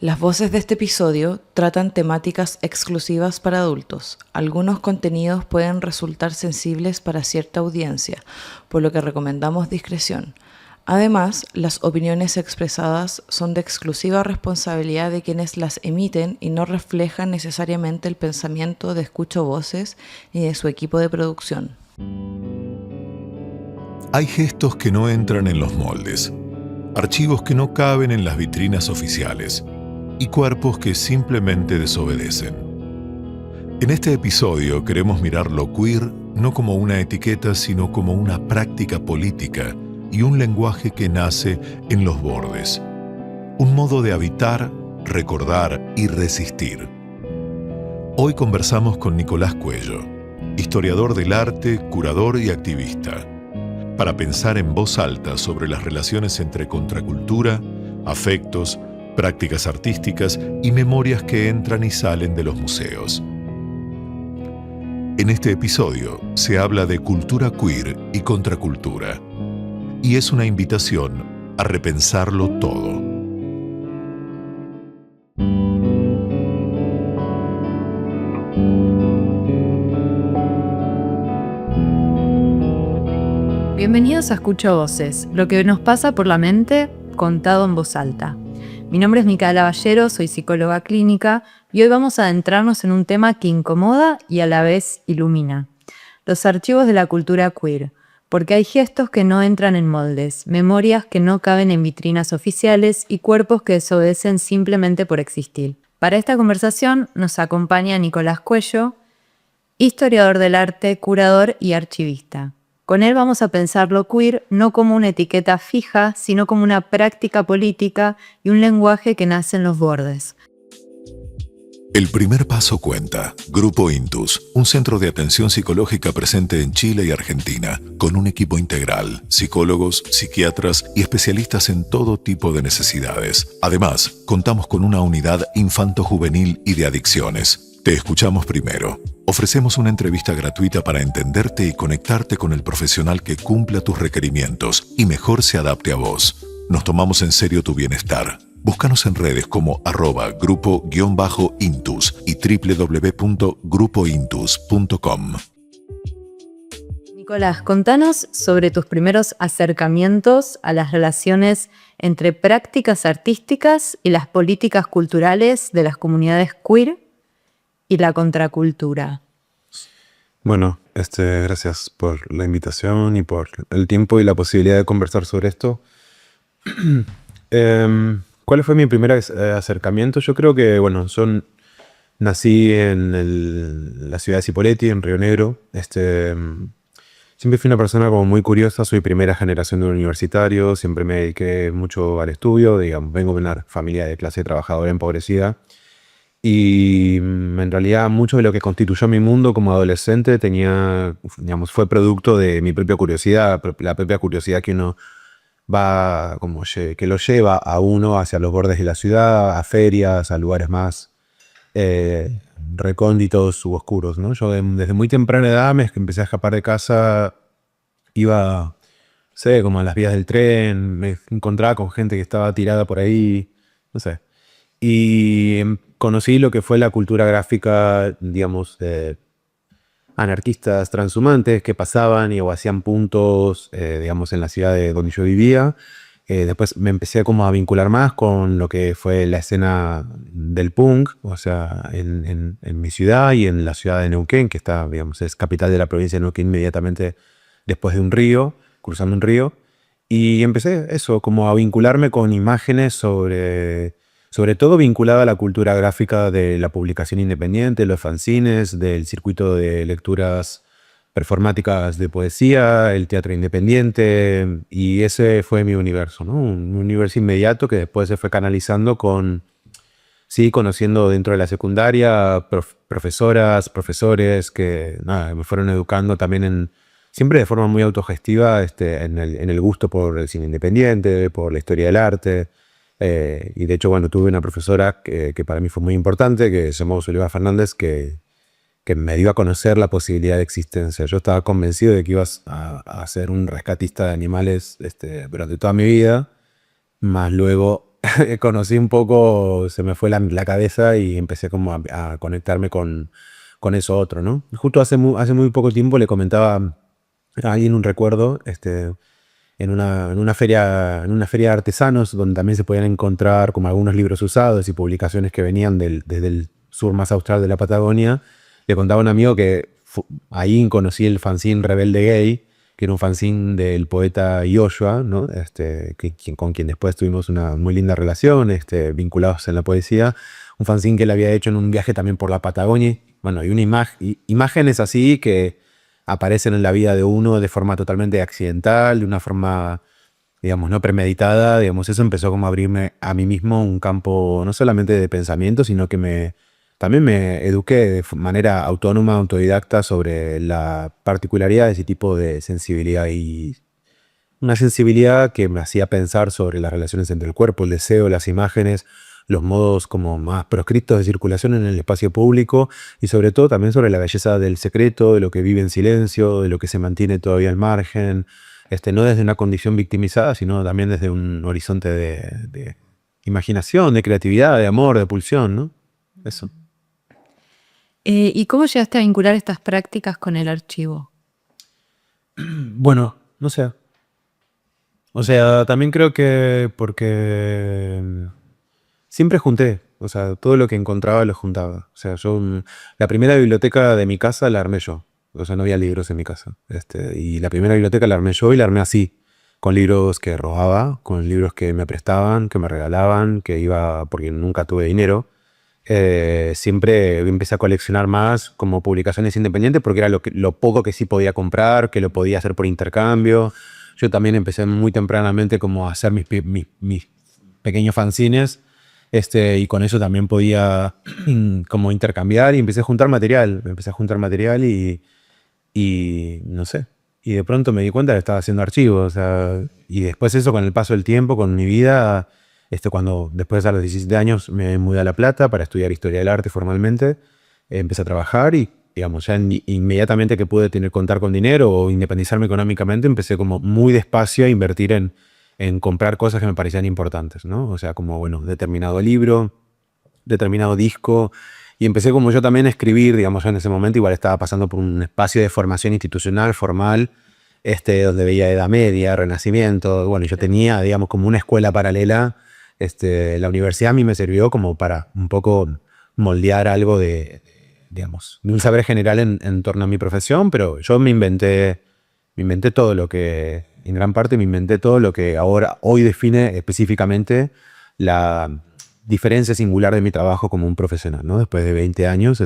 Las voces de este episodio tratan temáticas exclusivas para adultos. Algunos contenidos pueden resultar sensibles para cierta audiencia, por lo que recomendamos discreción. Además, las opiniones expresadas son de exclusiva responsabilidad de quienes las emiten y no reflejan necesariamente el pensamiento de Escucho Voces ni de su equipo de producción. Hay gestos que no entran en los moldes, archivos que no caben en las vitrinas oficiales y cuerpos que simplemente desobedecen. En este episodio queremos mirar lo queer no como una etiqueta, sino como una práctica política y un lenguaje que nace en los bordes. Un modo de habitar, recordar y resistir. Hoy conversamos con Nicolás Cuello, historiador del arte, curador y activista, para pensar en voz alta sobre las relaciones entre contracultura, afectos, prácticas artísticas y memorias que entran y salen de los museos. En este episodio se habla de cultura queer y contracultura, y es una invitación a repensarlo todo. Bienvenidos a Escucho Voces, lo que nos pasa por la mente contado en voz alta. Mi nombre es Micaela Ballero, soy psicóloga clínica y hoy vamos a adentrarnos en un tema que incomoda y a la vez ilumina. Los archivos de la cultura queer, porque hay gestos que no entran en moldes, memorias que no caben en vitrinas oficiales y cuerpos que desobedecen simplemente por existir. Para esta conversación nos acompaña Nicolás Cuello, historiador del arte, curador y archivista. Con él vamos a pensar lo queer no como una etiqueta fija, sino como una práctica política y un lenguaje que nace en los bordes. El primer paso cuenta. Grupo Intus, un centro de atención psicológica presente en Chile y Argentina, con un equipo integral, psicólogos, psiquiatras y especialistas en todo tipo de necesidades. Además, contamos con una unidad infanto-juvenil y de adicciones. Te escuchamos primero. Ofrecemos una entrevista gratuita para entenderte y conectarte con el profesional que cumpla tus requerimientos y mejor se adapte a vos. Nos tomamos en serio tu bienestar. Búscanos en redes como @grupo_intus y www.grupointus.com. Nicolás, contanos sobre tus primeros acercamientos a las relaciones entre prácticas artísticas y las políticas culturales de las comunidades queer y la contracultura. Bueno, gracias por la invitación y por el tiempo y la posibilidad de conversar sobre esto. ¿Cuál fue mi primer acercamiento? Yo creo que, nací en la ciudad de Cipolletti, en Río Negro. Siempre fui una persona como muy curiosa, soy primera generación de un universitario, siempre me dediqué mucho al estudio, vengo de una familia de clase trabajadora empobrecida. Y en realidad mucho de lo que constituyó mi mundo como adolescente fue producto de mi propia curiosidad, la propia curiosidad que uno va, que lo lleva a uno hacia los bordes de la ciudad, a ferias, a lugares más recónditos u oscuros, ¿no? Yo desde muy temprana edad me empecé a escapar de casa, iba, como a las vías del tren, me encontraba con gente que estaba tirada por ahí, no sé. Y conocí lo que fue la cultura gráfica, anarquistas transhumantes que pasaban o hacían puntos, en la ciudad donde yo vivía. Después me empecé a vincular más con lo que fue la escena del punk, en mi ciudad y en la ciudad de Neuquén, que está, es capital de la provincia de Neuquén, inmediatamente después de un río, cruzando un río. Y empecé a vincularme con imágenes sobre todo vinculada a la cultura gráfica de la publicación independiente, los fanzines, del circuito de lecturas performáticas de poesía, el teatro independiente, y ese fue mi universo, ¿no? Un universo inmediato que después se fue canalizando conociendo dentro de la secundaria profesoras, profesores que me fueron educando también siempre de forma muy autogestiva en el gusto por el cine independiente, por la historia del arte. Y de hecho, tuve una profesora que para mí fue muy importante, que se llamó Zulema Fernández, que me dio a conocer la posibilidad de existencia. Yo estaba convencido de que ibas a ser un rescatista de animales durante toda mi vida, más luego conocí un poco, se me fue la cabeza y empecé como a conectarme con eso otro, ¿no? Justo hace muy poco tiempo le comentaba a alguien un recuerdo, en una feria de artesanos donde también se podían encontrar como algunos libros usados y publicaciones que venían desde el sur más austral de la Patagonia. Le contaba a un amigo que ahí conocí el fanzine Rebelde Gay, que era un fanzine del poeta Yoshua, ¿no? Con quien después tuvimos una muy linda relación, vinculados en la poesía. Un fanzine que él había hecho en un viaje también por la Patagonia. Bueno, y imágenes así que aparecen en la vida de uno de forma totalmente accidental, de una forma, digamos, no premeditada. Digamos, eso empezó como a abrirme a mí mismo un campo no solamente de pensamiento, sino que también me eduqué de manera autónoma, autodidacta sobre la particularidad de ese tipo de sensibilidad, y una sensibilidad que me hacía pensar sobre las relaciones entre el cuerpo, el deseo, las imágenes, los modos como más proscriptos de circulación en el espacio público, y sobre todo también sobre la belleza del secreto, de lo que vive en silencio, de lo que se mantiene todavía al margen, no desde una condición victimizada, sino también desde un horizonte de imaginación, de creatividad, de amor, de pulsión, ¿no? Eso. ¿Y cómo llegaste a vincular estas prácticas con el archivo? Bueno, no sé. O sea, también creo que porque siempre junté. O sea, todo lo que encontraba lo juntaba. O sea, la primera biblioteca de mi casa la armé yo. O sea, no había libros en mi casa. Y la primera biblioteca la armé yo y la armé así. Con libros que robaba, con libros que me prestaban, que me regalaban, que iba porque nunca tuve dinero. Siempre empecé a coleccionar más como publicaciones independientes porque era lo poco que sí podía comprar, que lo podía hacer por intercambio. Yo también empecé muy tempranamente como a hacer mis pequeños fanzines, y con eso también podía como intercambiar, y empecé a juntar material. Y no sé. Y de pronto me di cuenta que estaba haciendo archivos. O sea, y después eso, con el paso del tiempo, con mi vida, cuando después a los 17 años me mudé a La Plata para estudiar Historia del Arte formalmente, empecé a trabajar y, digamos, ya inmediatamente que pude contar con dinero o independizarme económicamente, empecé como muy despacio a invertir en comprar cosas que me parecían importantes, ¿no? O sea, como, bueno, determinado libro, determinado disco. Y empecé como yo también a escribir, digamos, yo en ese momento igual estaba pasando por un espacio de formación institucional, formal, donde veía Edad Media, Renacimiento. Bueno, yo tenía, digamos, como una escuela paralela. La universidad a mí me sirvió como para un poco moldear algo digamos, de un saber general en torno a mi profesión, pero yo me inventé todo lo que, en gran parte me inventé todo lo que hoy define específicamente la diferencia singular de mi trabajo como un profesional, ¿no? Después de 20 años,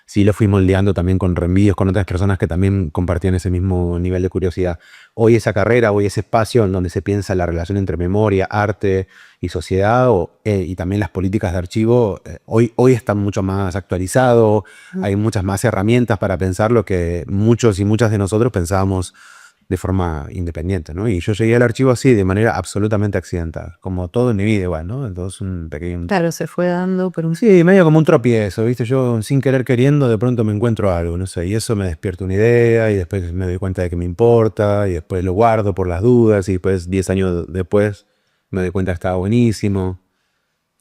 sí lo fui moldeando también con reenvíos con otras personas que también compartían ese mismo nivel de curiosidad. Hoy esa carrera, hoy ese espacio en donde se piensa la relación entre memoria, arte y sociedad, y también las políticas de archivo, hoy está mucho más actualizado, hay muchas más herramientas para pensar lo que muchos y muchas de nosotros pensábamos de forma independiente, ¿no? Y yo llegué al archivo así, de manera absolutamente accidental, como todo en mi vida igual, ¿no? Entonces un pequeño... Claro, se fue dando por un... Sí, medio como un tropiezo, ¿viste? Yo sin querer queriendo de pronto me encuentro algo, no sé, y eso me despierta una idea y después me doy cuenta de que me importa y después lo guardo por las dudas y después 10 años después me doy cuenta que estaba buenísimo.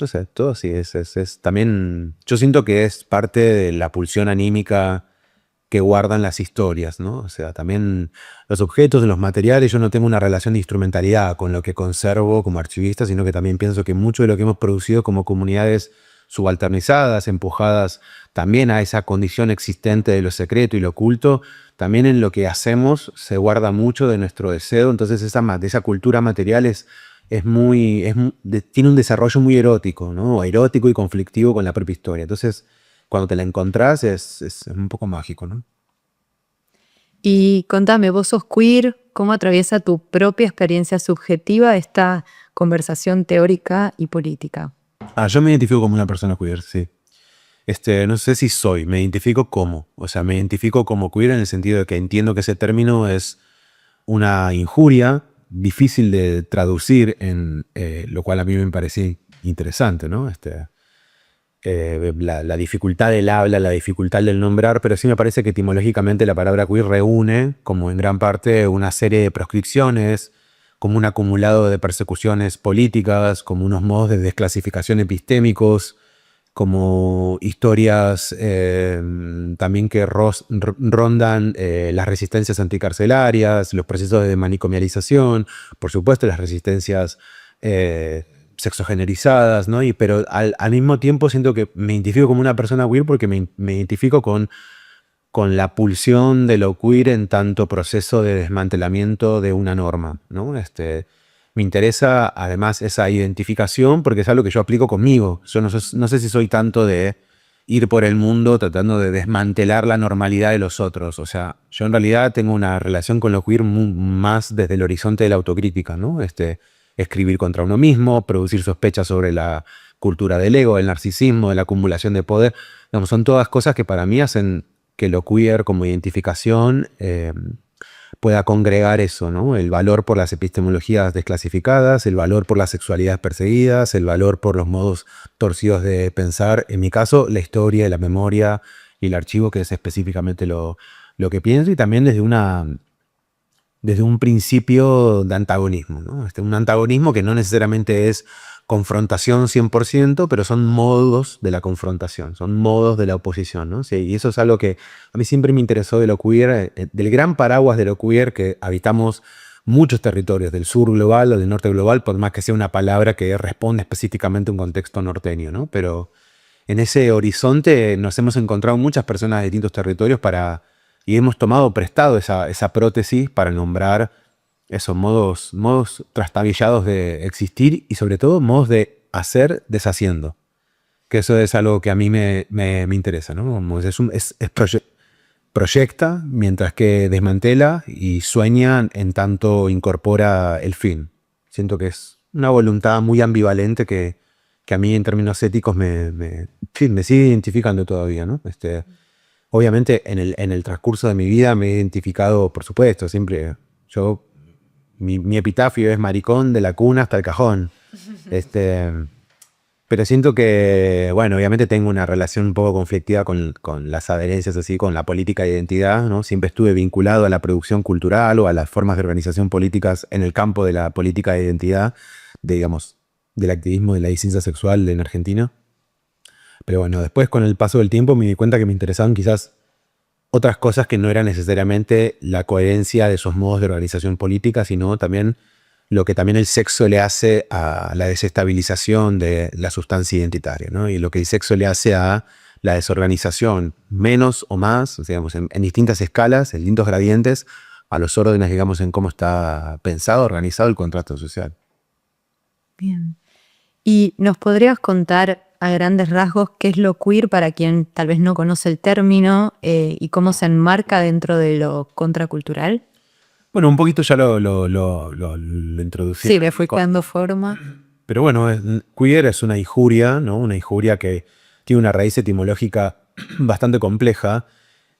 No sé, todo así es también... Yo siento que es parte de la pulsión anímica que guardan las historias, ¿no? O sea, también los objetos, los materiales, yo no tengo una relación de instrumentalidad con lo que conservo como archivista, sino que también pienso que mucho de lo que hemos producido como comunidades subalternizadas, empujadas también a esa condición existente de lo secreto y lo oculto, también en lo que hacemos se guarda mucho de nuestro deseo. Entonces de esa cultura material tiene un desarrollo muy erótico, ¿no? Erótico y conflictivo con la propia historia. Entonces, cuando te la encontrás es un poco mágico, ¿no? Y contame, vos sos queer, ¿cómo atraviesa tu propia experiencia subjetiva esta conversación teórica y política? Yo me identifico como una persona queer, sí. No sé si me identifico como. O sea, me identifico como queer en el sentido de que entiendo que ese término es una injuria difícil de traducir, lo cual a mí me parece interesante, ¿no? La dificultad del habla, la dificultad del nombrar, pero sí me parece que etimológicamente la palabra queer reúne, como en gran parte, una serie de proscripciones, como un acumulado de persecuciones políticas, como unos modos de desclasificación epistémicos, como historias también que rondan las resistencias anticarcelarias, los procesos de manicomialización, por supuesto las resistencias sexogenerizadas, ¿no? Pero al mismo tiempo siento que me identifico como una persona queer porque me identifico con la pulsión de lo queer en tanto proceso de desmantelamiento de una norma, ¿no? Me interesa además esa identificación porque es algo que yo aplico conmigo. Yo no sé si soy tanto de ir por el mundo tratando de desmantelar la normalidad de los otros. O sea, yo en realidad tengo una relación con lo queer más desde el horizonte de la autocrítica, ¿no? Escribir contra uno mismo, producir sospechas sobre la cultura del ego, el narcisismo, de la acumulación de poder. Digamos, son todas cosas que para mí hacen que lo queer como identificación pueda congregar eso, ¿no? El valor por las epistemologías desclasificadas, el valor por las sexualidades perseguidas, el valor por los modos torcidos de pensar. En mi caso, la historia, la memoria y el archivo, que es específicamente lo que pienso, y también desde un principio de antagonismo, ¿no? Un antagonismo que no necesariamente es confrontación 100%, pero son modos de la confrontación, son modos de la oposición, ¿no? Sí, y eso es algo que a mí siempre me interesó de lo queer, del gran paraguas de lo queer, que habitamos muchos territorios del sur global o del norte global, por más que sea una palabra que responde específicamente a un contexto norteño, ¿no? Pero en ese horizonte nos hemos encontrado muchas personas de distintos territorios y hemos tomado prestado esa prótesis para nombrar esos modos trastabillados de existir y sobre todo modos de hacer deshaciendo. Que eso es algo que a mí me interesa, ¿no? Como proyecta mientras que desmantela y sueña en tanto incorpora el fin. Siento que es una voluntad muy ambivalente que a mí en términos éticos me sigue identificando todavía, ¿no? Obviamente en el transcurso de mi vida me he identificado, por supuesto, siempre yo... Mi epitafio es maricón de la cuna hasta el cajón. Pero siento que, bueno, obviamente tengo una relación un poco conflictiva con las adherencias así, con la política de identidad, ¿no? Siempre estuve vinculado a la producción cultural o a las formas de organización políticas en el campo de la política de identidad, digamos, del activismo de la disidencia sexual en Argentina. Pero bueno, después con el paso del tiempo me di cuenta que me interesaban quizás otras cosas que no eran necesariamente la coherencia de esos modos de organización política, sino también lo que también el sexo le hace a la desestabilización de la sustancia identitaria, ¿no? Y lo que el sexo le hace a la desorganización, menos o más, digamos, en distintas escalas, en distintos gradientes, a los órdenes, digamos, en cómo está pensado, organizado el contrato social. Bien. ¿Y nos podrías contar a grandes rasgos qué es lo queer para quien tal vez no conoce el término y cómo se enmarca dentro de lo contracultural? Bueno, un poquito ya lo introducí. Sí, le fui dando forma. Pero bueno, queer es una injuria, ¿no? Una injuria que tiene una raíz etimológica bastante compleja.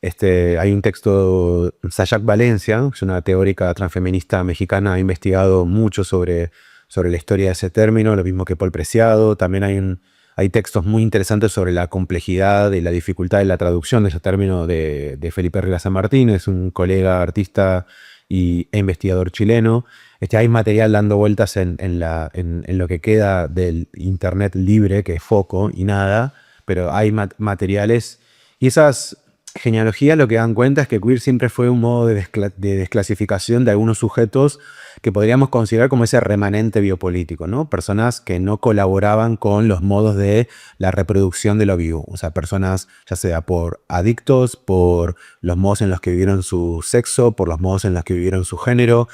Hay un texto, Sayac Valencia, que es una teórica transfeminista mexicana, ha investigado mucho sobre la historia de ese término, lo mismo que Paul Preciado. También hay textos muy interesantes sobre la complejidad y la dificultad de la traducción de ese término de Felipe Herrera San Martín, es un colega artista e investigador chileno. Hay material dando vueltas en lo que queda del internet libre, que es foco y nada, pero hay materiales, y esas genealogías lo que dan cuenta es que queer siempre fue un modo de desclasificación de algunos sujetos que podríamos considerar como ese remanente biopolítico, ¿no? Personas que no colaboraban con los modos de la reproducción de lo vivo. O sea, personas ya sea por adictos, por los modos en los que vivieron su sexo, por los modos en los que vivieron su género,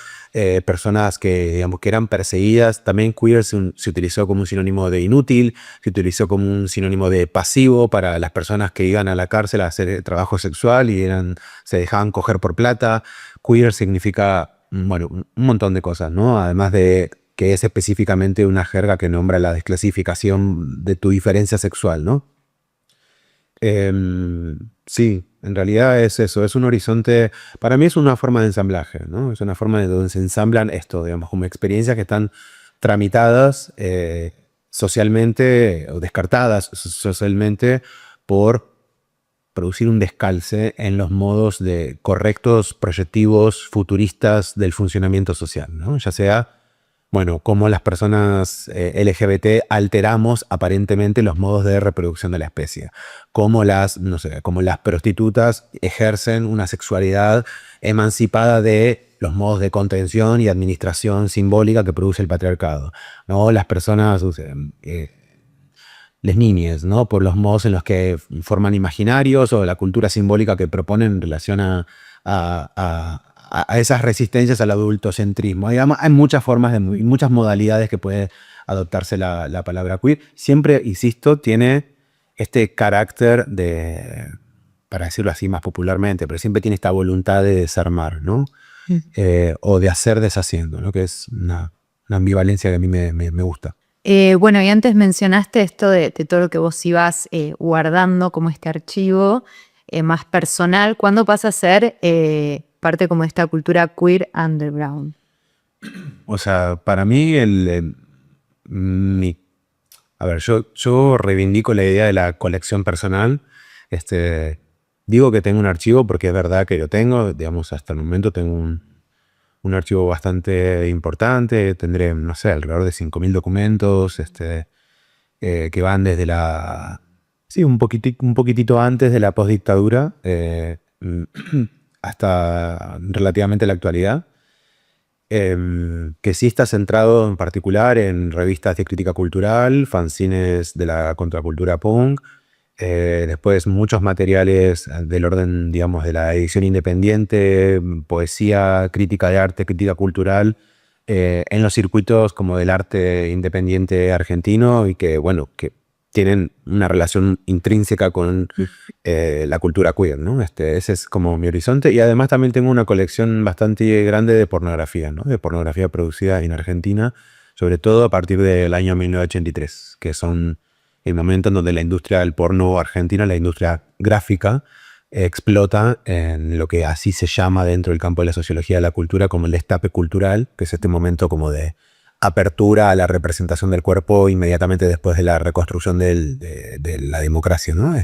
personas que, digamos, que eran perseguidas. También queer se utilizó como un sinónimo de inútil, se utilizó como un sinónimo de pasivo para las personas que iban a la cárcel a hacer trabajo sexual y se dejaban coger por plata. Queer significa, bueno, un montón de cosas, ¿no? Además de que es específicamente una jerga que nombra la desclasificación de tu diferencia sexual, ¿no? Sí, en realidad es eso, es un horizonte, para mí es una forma de ensamblaje, ¿no? Es una forma de donde se ensamblan esto, digamos, como experiencias que están tramitadas socialmente o descartadas socialmente por producir un descalce en los modos de correctos, proyectivos, futuristas del funcionamiento social, ¿no? Ya sea, bueno, cómo las personas LGBT alteramos aparentemente los modos de reproducción de la especie, cómo no sé, cómo las prostitutas ejercen una sexualidad emancipada de los modos de contención y administración simbólica que produce el patriarcado, ¿no? Las personas, las niñas, ¿no? Por los modos en los que forman imaginarios o la cultura simbólica que proponen en relación a esas resistencias al adultocentrismo. Digamos, hay muchas formas, muchas modalidades que puede adoptarse la palabra queer. Siempre, insisto, tiene este carácter de, para decirlo así más popularmente, pero siempre tiene esta voluntad de desarmar, ¿no? O de hacer deshaciendo, ¿no? Que es una ambivalencia que a mí me gusta. Bueno, y antes mencionaste esto de todo lo que vos ibas guardando como este archivo más personal. ¿Cuándo pasa a ser parte como de esta cultura queer underground? O sea, para mí, a ver, yo reivindico la idea de la colección personal. Digo que tengo un archivo porque es verdad que yo tengo, digamos, hasta el momento tengo un archivo bastante importante. Tendré, no sé, alrededor de 5.000 documentos que van desde un poquitito antes de la postdictadura hasta relativamente la actualidad. Que sí está centrado en particular en revistas de crítica cultural, fanzines de la contracultura punk, después muchos materiales del orden, digamos, de la edición independiente, poesía, crítica de arte, crítica cultural, en los circuitos como del arte independiente argentino y que, bueno, que tienen una relación intrínseca con la cultura queer, ¿no? Ese es como mi horizonte. Y además también tengo una colección bastante grande de pornografía, ¿no? De pornografía producida en Argentina, sobre todo a partir del año 1983, que son el momento en donde la industria del porno argentina, la industria gráfica, explota en lo que así se llama dentro del campo de la sociología de la cultura como el destape cultural, que es este momento como de apertura a la representación del cuerpo inmediatamente después de la reconstrucción de la democracia, ¿no?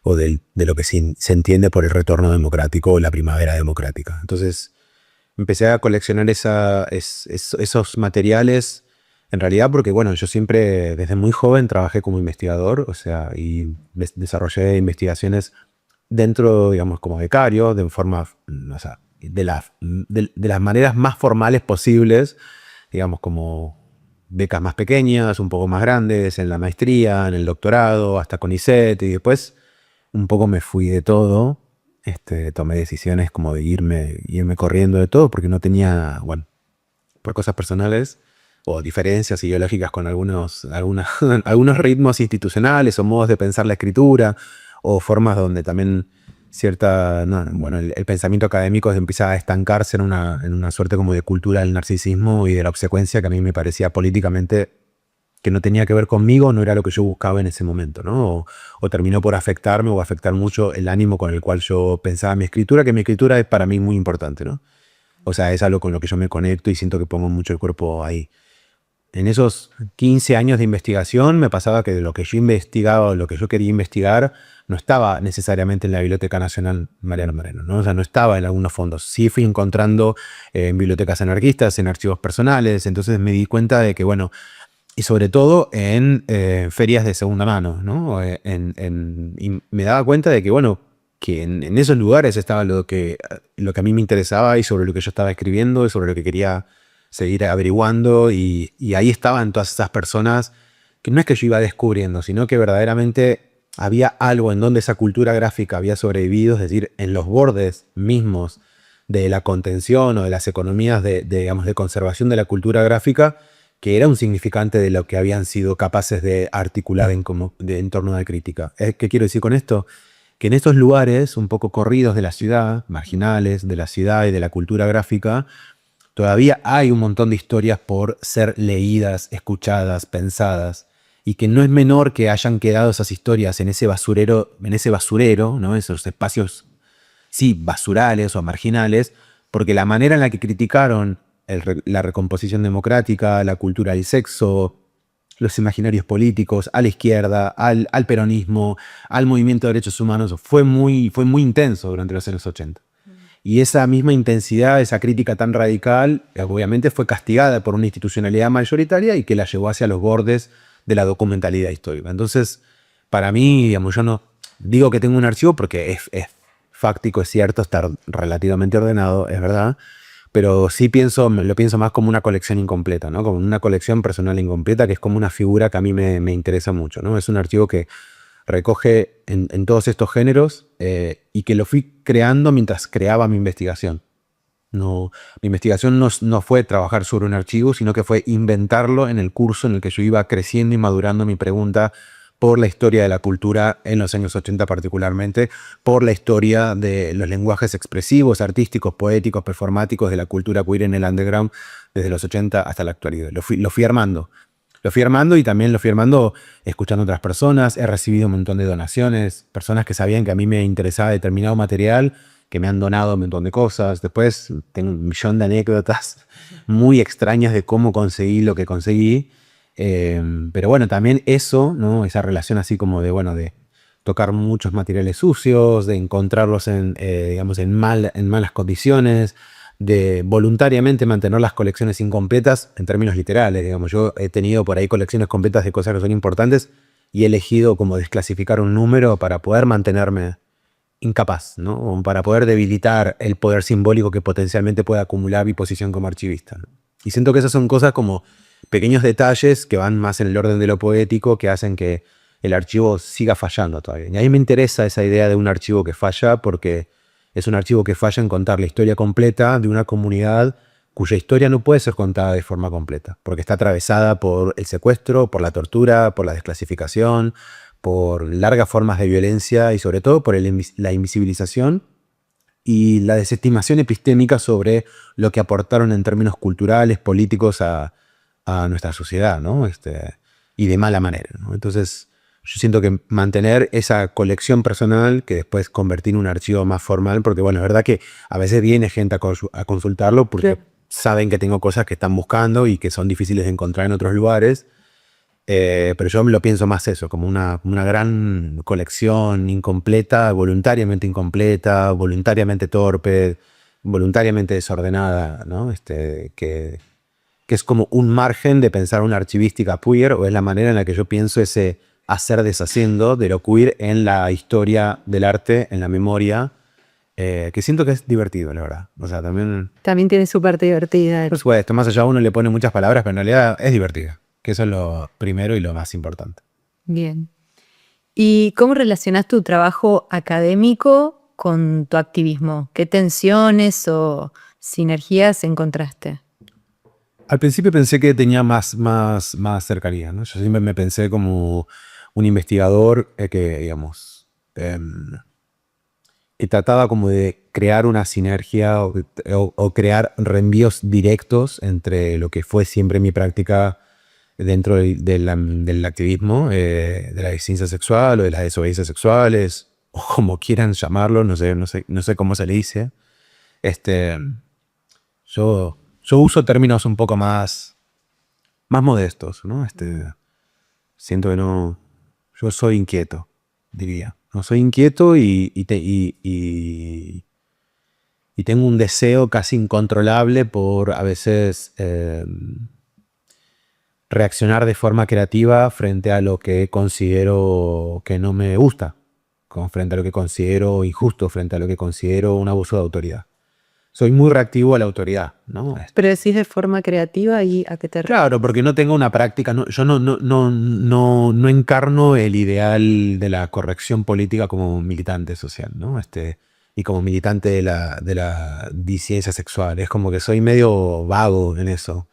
O de lo que se entiende por el retorno democrático o la primavera democrática. Entonces empecé a coleccionar esos materiales, en realidad porque, bueno, yo siempre desde muy joven trabajé como investigador, o sea, y desarrollé investigaciones dentro, digamos, como becario, de forma, o sea, de las maneras más formales posibles, digamos, como becas más pequeñas, un poco más grandes, en la maestría, en el doctorado, hasta CONICET, y después un poco me fui de todo. Tomé decisiones como de irme corriendo de todo, porque no tenía, bueno, por cosas personales o diferencias ideológicas con algunos ritmos institucionales o modos de pensar la escritura, o formas donde también el pensamiento académico empieza a estancarse en una suerte como de cultura del narcisismo y de la obsecuencia que a mí me parecía políticamente que no tenía que ver conmigo, no era lo que yo buscaba en ese momento, ¿no? O terminó por afectarme o afectar mucho el ánimo con el cual yo pensaba mi escritura, que mi escritura es para mí muy importante, ¿no? O sea, es algo con lo que yo me conecto y siento que pongo mucho el cuerpo ahí. En esos 15 años de investigación me pasaba que lo que yo investigaba o lo que yo quería investigar no estaba necesariamente en la Biblioteca Nacional Mariano Moreno, ¿no? O sea, no estaba en algunos fondos. Sí fui encontrando en bibliotecas anarquistas, en archivos personales, entonces me di cuenta de que, bueno, y sobre todo en ferias de segunda mano, ¿no? Y me daba cuenta de que, bueno, que en esos lugares estaba lo que a mí me interesaba y sobre lo que yo estaba escribiendo y sobre lo que quería seguir averiguando, y ahí estaban todas esas personas que no es que yo iba descubriendo, sino que verdaderamente había algo en donde esa cultura gráfica había sobrevivido, es decir, en los bordes mismos de la contención o de las economías digamos, de conservación de la cultura gráfica, que era un significante de lo que habían sido capaces de articular en torno a la crítica. ¿Qué quiero decir con esto? Que en estos lugares un poco corridos de la ciudad, marginales de la ciudad y de la cultura gráfica, todavía hay un montón de historias por ser leídas, escuchadas, pensadas, y que no es menor que hayan quedado esas historias en ese basurero, ¿no? Esos espacios, sí, basurales o marginales, porque la manera en la que criticaron la recomposición democrática, la cultura del sexo, los imaginarios políticos, a la izquierda, al peronismo, al movimiento de derechos humanos. Fue muy intenso durante los años 80. Y esa misma intensidad, esa crítica tan radical, obviamente fue castigada por una institucionalidad mayoritaria y que la llevó hacia los bordes de la documentalidad histórica. Entonces, para mí, digamos, yo no digo que tengo un archivo porque es fáctico, es cierto, está relativamente ordenado, es verdad, pero sí lo pienso más como una colección incompleta, ¿no? Como una colección personal incompleta, que es como una figura que a mí me interesa mucho, ¿no? Es un archivo que recoge en todos estos géneros y que lo fui creando mientras creaba mi investigación. No, mi investigación no fue trabajar sobre un archivo, sino que fue inventarlo en el curso en el que yo iba creciendo y madurando mi pregunta por la historia de la cultura en los años 80 particularmente, por la historia de los lenguajes expresivos, artísticos, poéticos, performáticos de la cultura queer en el underground desde los 80 hasta la actualidad. Lo fui armando. Lo fui armando y también lo fui armando escuchando a otras personas. He recibido un montón de donaciones, personas que sabían que a mí me interesaba determinado material, que me han donado un montón de cosas. Después tengo un millón de anécdotas muy extrañas de cómo conseguí lo que conseguí. Pero bueno, también eso, ¿no? Esa relación así como de tocar muchos materiales sucios, de encontrarlos digamos, en malas condiciones, de voluntariamente mantener las colecciones incompletas en términos literales. Digamos, yo he tenido por ahí colecciones completas de cosas que son importantes y he elegido como desclasificar un número para poder mantenerme incapaz, ¿no? O para poder debilitar el poder simbólico que potencialmente puede acumular mi posición como archivista, ¿no? Y siento que esas son cosas como pequeños detalles que van más en el orden de lo poético, que hacen que el archivo siga fallando todavía. Y a mí me interesa esa idea de un archivo que falla porque es un archivo que falla en contar la historia completa de una comunidad cuya historia no puede ser contada de forma completa, porque está atravesada por el secuestro, por la tortura, por la desclasificación, por largas formas de violencia y sobre todo por la invisibilización y la desestimación epistémica sobre lo que aportaron en términos culturales, políticos a nuestra sociedad, ¿no? Y de mala manera, ¿no? Entonces, yo siento que mantener esa colección personal que después convertir en un archivo más formal, porque bueno, es verdad que a veces viene gente a consultarlo porque saben que tengo cosas que están buscando y que son difíciles de encontrar en otros lugares, pero yo me lo pienso más eso, como una gran colección incompleta, voluntariamente torpe, voluntariamente desordenada, ¿no? Que es como un margen de pensar una archivística queer, o es la manera en la que yo pienso ese hacer deshaciendo de lo queer en la historia del arte, en la memoria, que siento que es divertido, la verdad. O sea, También tiene su parte divertida. por supuesto, más allá uno le pone muchas palabras, pero en realidad es divertida, que eso es lo primero y lo más importante. Bien. ¿Y cómo relacionas tu trabajo académico con tu activismo? ¿Qué tensiones o sinergias encontraste? Al principio pensé que tenía más cercanía, ¿no? Yo siempre me pensé como un investigador que, digamos, que trataba como de crear una sinergia o crear reenvíos directos entre lo que fue siempre mi práctica dentro del activismo, de la disidencia sexual o de las desobediencias sexuales, o como quieran llamarlo, no sé cómo se le dice. Yo uso términos un poco más modestos, ¿no? Siento que no... Yo soy inquieto, diría. No soy inquieto y tengo un deseo casi incontrolable por a veces reaccionar de forma creativa frente a lo que considero que no me gusta, frente a lo que considero injusto, frente a lo que considero un abuso de autoridad. Soy muy reactivo a la autoridad, ¿no? Pero decís de forma creativa y a qué te refieres. Claro, porque no tengo una práctica, yo no encarno el ideal de la corrección política como militante social, ¿no? Y como militante de la disidencia sexual. Es como que soy medio vago en eso.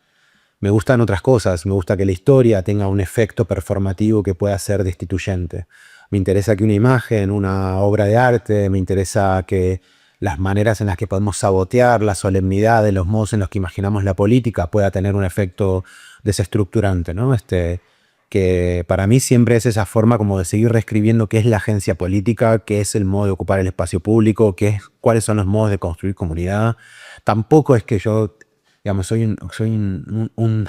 Me gustan otras cosas, me gusta que la historia tenga un efecto performativo que pueda ser destituyente. Me interesa que una imagen, una obra de arte, me interesa que las maneras en las que podemos sabotear la solemnidad de los modos en los que imaginamos la política pueda tener un efecto desestructurante, ¿no? Que para mí siempre es esa forma como de seguir reescribiendo qué es la agencia política, qué es el modo de ocupar el espacio público, cuáles son los modos de construir comunidad. Tampoco es que yo, digamos, soy un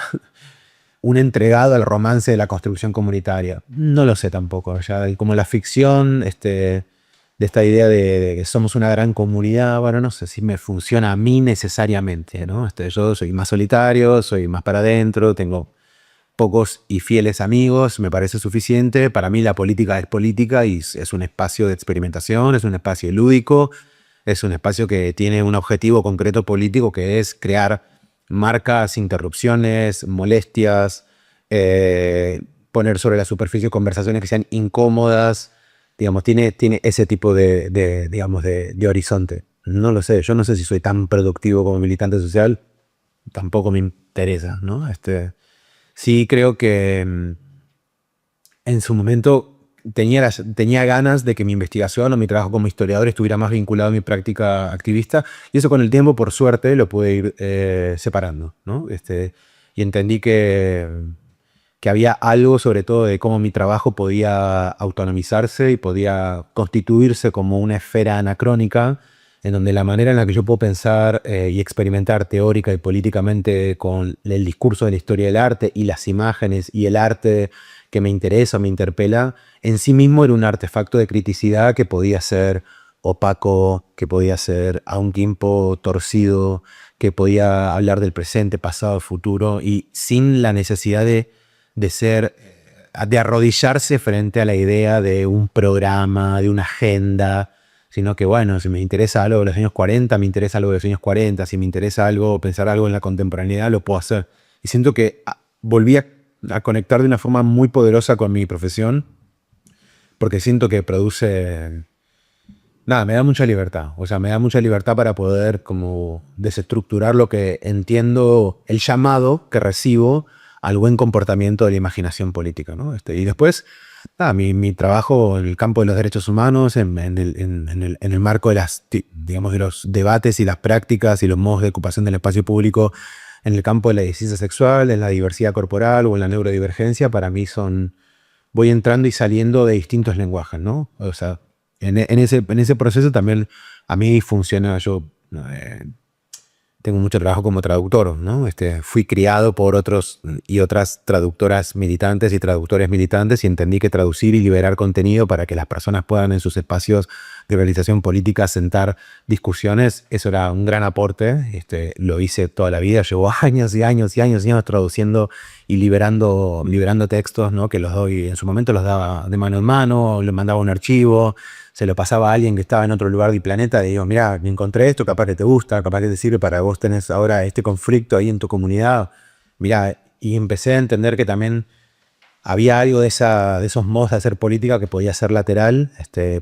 un entregado al romance de la construcción comunitaria. No lo sé tampoco. Ya como la ficción, de esta idea de que somos una gran comunidad, bueno, no sé si me funciona a mí necesariamente, ¿no? Yo soy más solitario, soy más para adentro, tengo pocos y fieles amigos, me parece suficiente. Para mí la política es política y es un espacio de experimentación, es un espacio lúdico, es un espacio que tiene un objetivo concreto político que es crear marcas, interrupciones, molestias, poner sobre la superficie conversaciones que sean incómodas. Digamos, tiene ese tipo de horizonte. No lo sé, yo no sé si soy tan productivo como militante social, tampoco me interesa, ¿no? Sí creo que en su momento tenía ganas de que mi investigación o mi trabajo como historiador estuviera más vinculado a mi práctica activista, y eso con el tiempo, por suerte, lo pude ir separando, ¿no? Y entendí que había algo, sobre todo, de cómo mi trabajo podía autonomizarse y podía constituirse como una esfera anacrónica, en donde la manera en la que yo puedo pensar y experimentar teórica y políticamente con el discurso de la historia del arte y las imágenes y el arte que me interesa o me interpela, en sí mismo era un artefacto de criticidad que podía ser opaco, que podía ser a un tiempo torcido, que podía hablar del presente, pasado, futuro, y sin la necesidad de arrodillarse frente a la idea de un programa, de una agenda, sino que, bueno, si me interesa algo de los años 40, me interesa algo de los años 40, si me interesa algo, pensar algo en la contemporaneidad, lo puedo hacer. Y siento que volví a conectar de una forma muy poderosa con mi profesión, porque siento que produce... Nada, me da mucha libertad. O sea, me da mucha libertad para poder como desestructurar lo que entiendo, el llamado que recibo al buen comportamiento de la imaginación política, ¿no? Y después, nada, mi trabajo en el campo de los derechos humanos, en el marco de de los debates y las prácticas y los modos de ocupación del espacio público, en el campo de la disidencia sexual, en la diversidad corporal o en la neurodivergencia, para mí voy entrando y saliendo de distintos lenguajes, ¿no? O sea, en ese proceso también a mí funciona, yo tengo mucho trabajo como traductor, ¿no? Fui criado por otros y otras traductoras militantes y traductores militantes, y entendí que traducir y liberar contenido para que las personas puedan en sus espacios de realización política sentar discusiones, eso era un gran aporte. Lo hice toda la vida, llevo años y años y años y años traduciendo y liberando textos, ¿no? Que los doy, en su momento los daba de mano en mano, le mandaba un archivo, se lo pasaba a alguien que estaba en otro lugar del planeta, y digo, mira, me encontré esto, capaz que te gusta, capaz que te sirve para vos tenés ahora este conflicto ahí en tu comunidad. Mira, y empecé a entender que también había algo de esos modos de hacer política que podía ser lateral,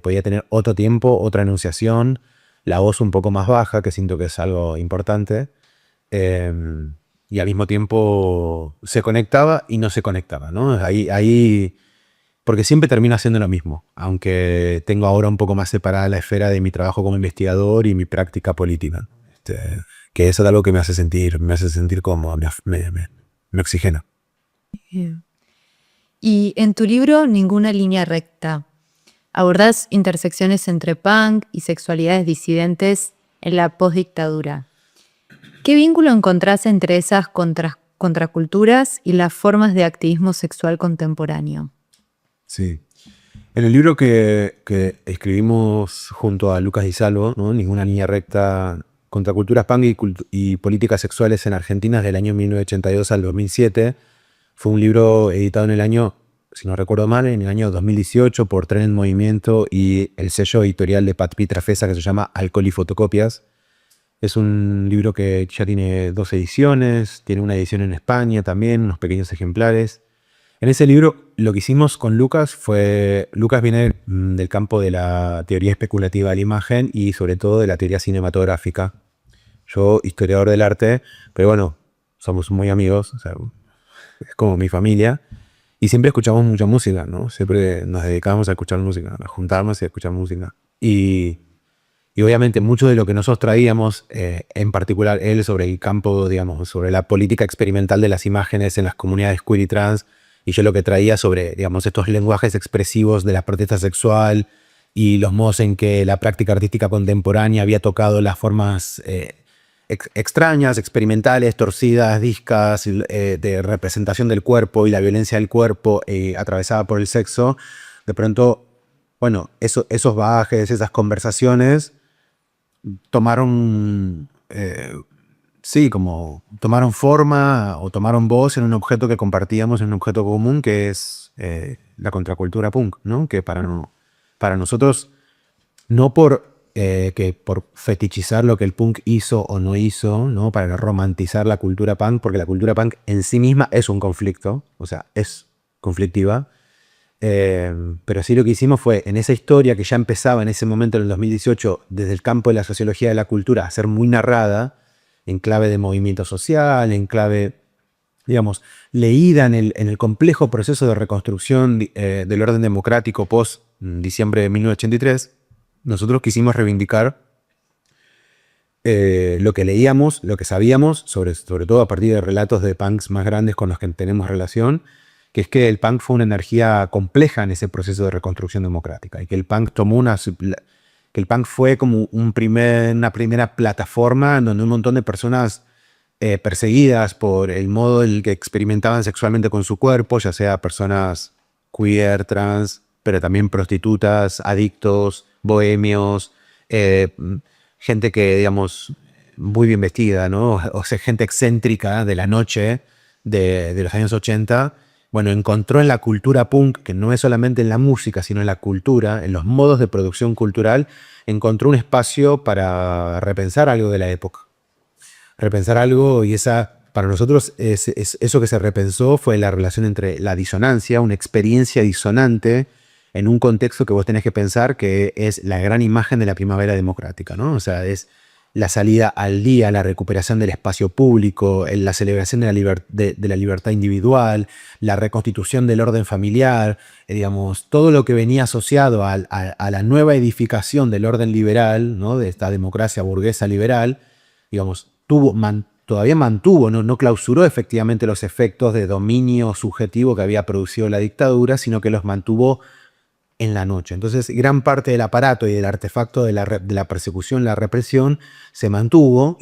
podía tener otro tiempo, otra enunciación, la voz un poco más baja, que siento que es algo importante, y al mismo tiempo se conectaba y no se conectaba, ¿no? Ahí porque siempre termino haciendo lo mismo, aunque tengo ahora un poco más separada la esfera de mi trabajo como investigador y mi práctica política, que eso es algo que me hace sentir cómodo, me oxigena. Yeah. Y en tu libro Ninguna línea recta, abordás intersecciones entre punk y sexualidades disidentes en la postdictadura. ¿Qué vínculo encontrás entre esas contraculturas y las formas de activismo sexual contemporáneo? Sí. En el libro que escribimos junto a Lucas Di Salvo, ¿no? Ninguna línea recta, contraculturas punk y políticas sexuales en Argentina, del año 1982 al 2007, fue un libro editado en el año, si no recuerdo mal, en el año 2018 por Tren en Movimiento y el sello editorial de Pat Trafesa, que se llama Alcohol y Fotocopias. Es un libro que ya tiene 2 ediciones, tiene una edición en España también, unos pequeños ejemplares. En ese libro lo que hicimos con Lucas Lucas viene del campo de la teoría especulativa de la imagen y sobre todo de la teoría cinematográfica. Yo, historiador del arte, pero bueno, somos muy amigos, o sea, es como mi familia, y siempre escuchamos mucha música, ¿no? Siempre nos dedicamos a escuchar música, a juntarnos y a escuchar música. Y obviamente mucho de lo que nosotros traíamos, en particular él sobre el campo, digamos, sobre la política experimental de las imágenes en las comunidades queer y trans, y yo lo que traía sobre, digamos, estos lenguajes expresivos de la protesta sexual y los modos en que la práctica artística contemporánea había tocado las formas extrañas, experimentales, torcidas, discas, de representación del cuerpo y la violencia del cuerpo atravesada por el sexo, de pronto, bueno, esos bagajes, esas conversaciones tomaron, tomaron forma o tomaron voz en un objeto que compartíamos, en un objeto común que es la contracultura punk, ¿no? Que para nosotros, no por fetichizar lo que el punk hizo o no hizo, ¿no? Para romantizar la cultura punk, porque la cultura punk en sí misma es un conflicto, o sea, es conflictiva. Pero sí lo que hicimos fue, en esa historia que ya empezaba en ese momento, en el 2018, desde el campo de la sociología de la cultura, a ser muy narrada, en clave de movimiento social, en clave, digamos, leída en el complejo proceso de reconstrucción del orden democrático post-diciembre de 1983, nosotros quisimos reivindicar lo que leíamos, lo que sabíamos, sobre todo a partir de relatos de punks más grandes con los que tenemos relación, que es que el punk fue una energía compleja en ese proceso de reconstrucción democrática y que el punk que el punk fue como una primera plataforma en donde un montón de personas perseguidas por el modo en el que experimentaban sexualmente con su cuerpo, ya sea personas queer, trans, pero también prostitutas, adictos, bohemios, gente que, digamos, muy bien vestida, ¿no? O sea, gente excéntrica de la noche de los años 80, bueno, encontró en la cultura punk, que no es solamente en la música, sino en la cultura, en los modos de producción cultural, encontró un espacio para repensar algo de la época. Repensar algo, y para nosotros eso que se repensó fue la relación entre la disonancia, una experiencia disonante, en un contexto que vos tenés que pensar que es la gran imagen de la primavera democrática, ¿no? O sea, es la salida al día, la recuperación del espacio público, la celebración de la libertad individual, la reconstitución del orden familiar, digamos, todo lo que venía asociado a la nueva edificación del orden liberal, ¿no? De esta democracia burguesa liberal, digamos, todavía mantuvo, no clausuró efectivamente los efectos de dominio subjetivo que había producido la dictadura, sino que los mantuvo en la noche. Entonces, gran parte del aparato y del artefacto de la persecución, la represión, se mantuvo,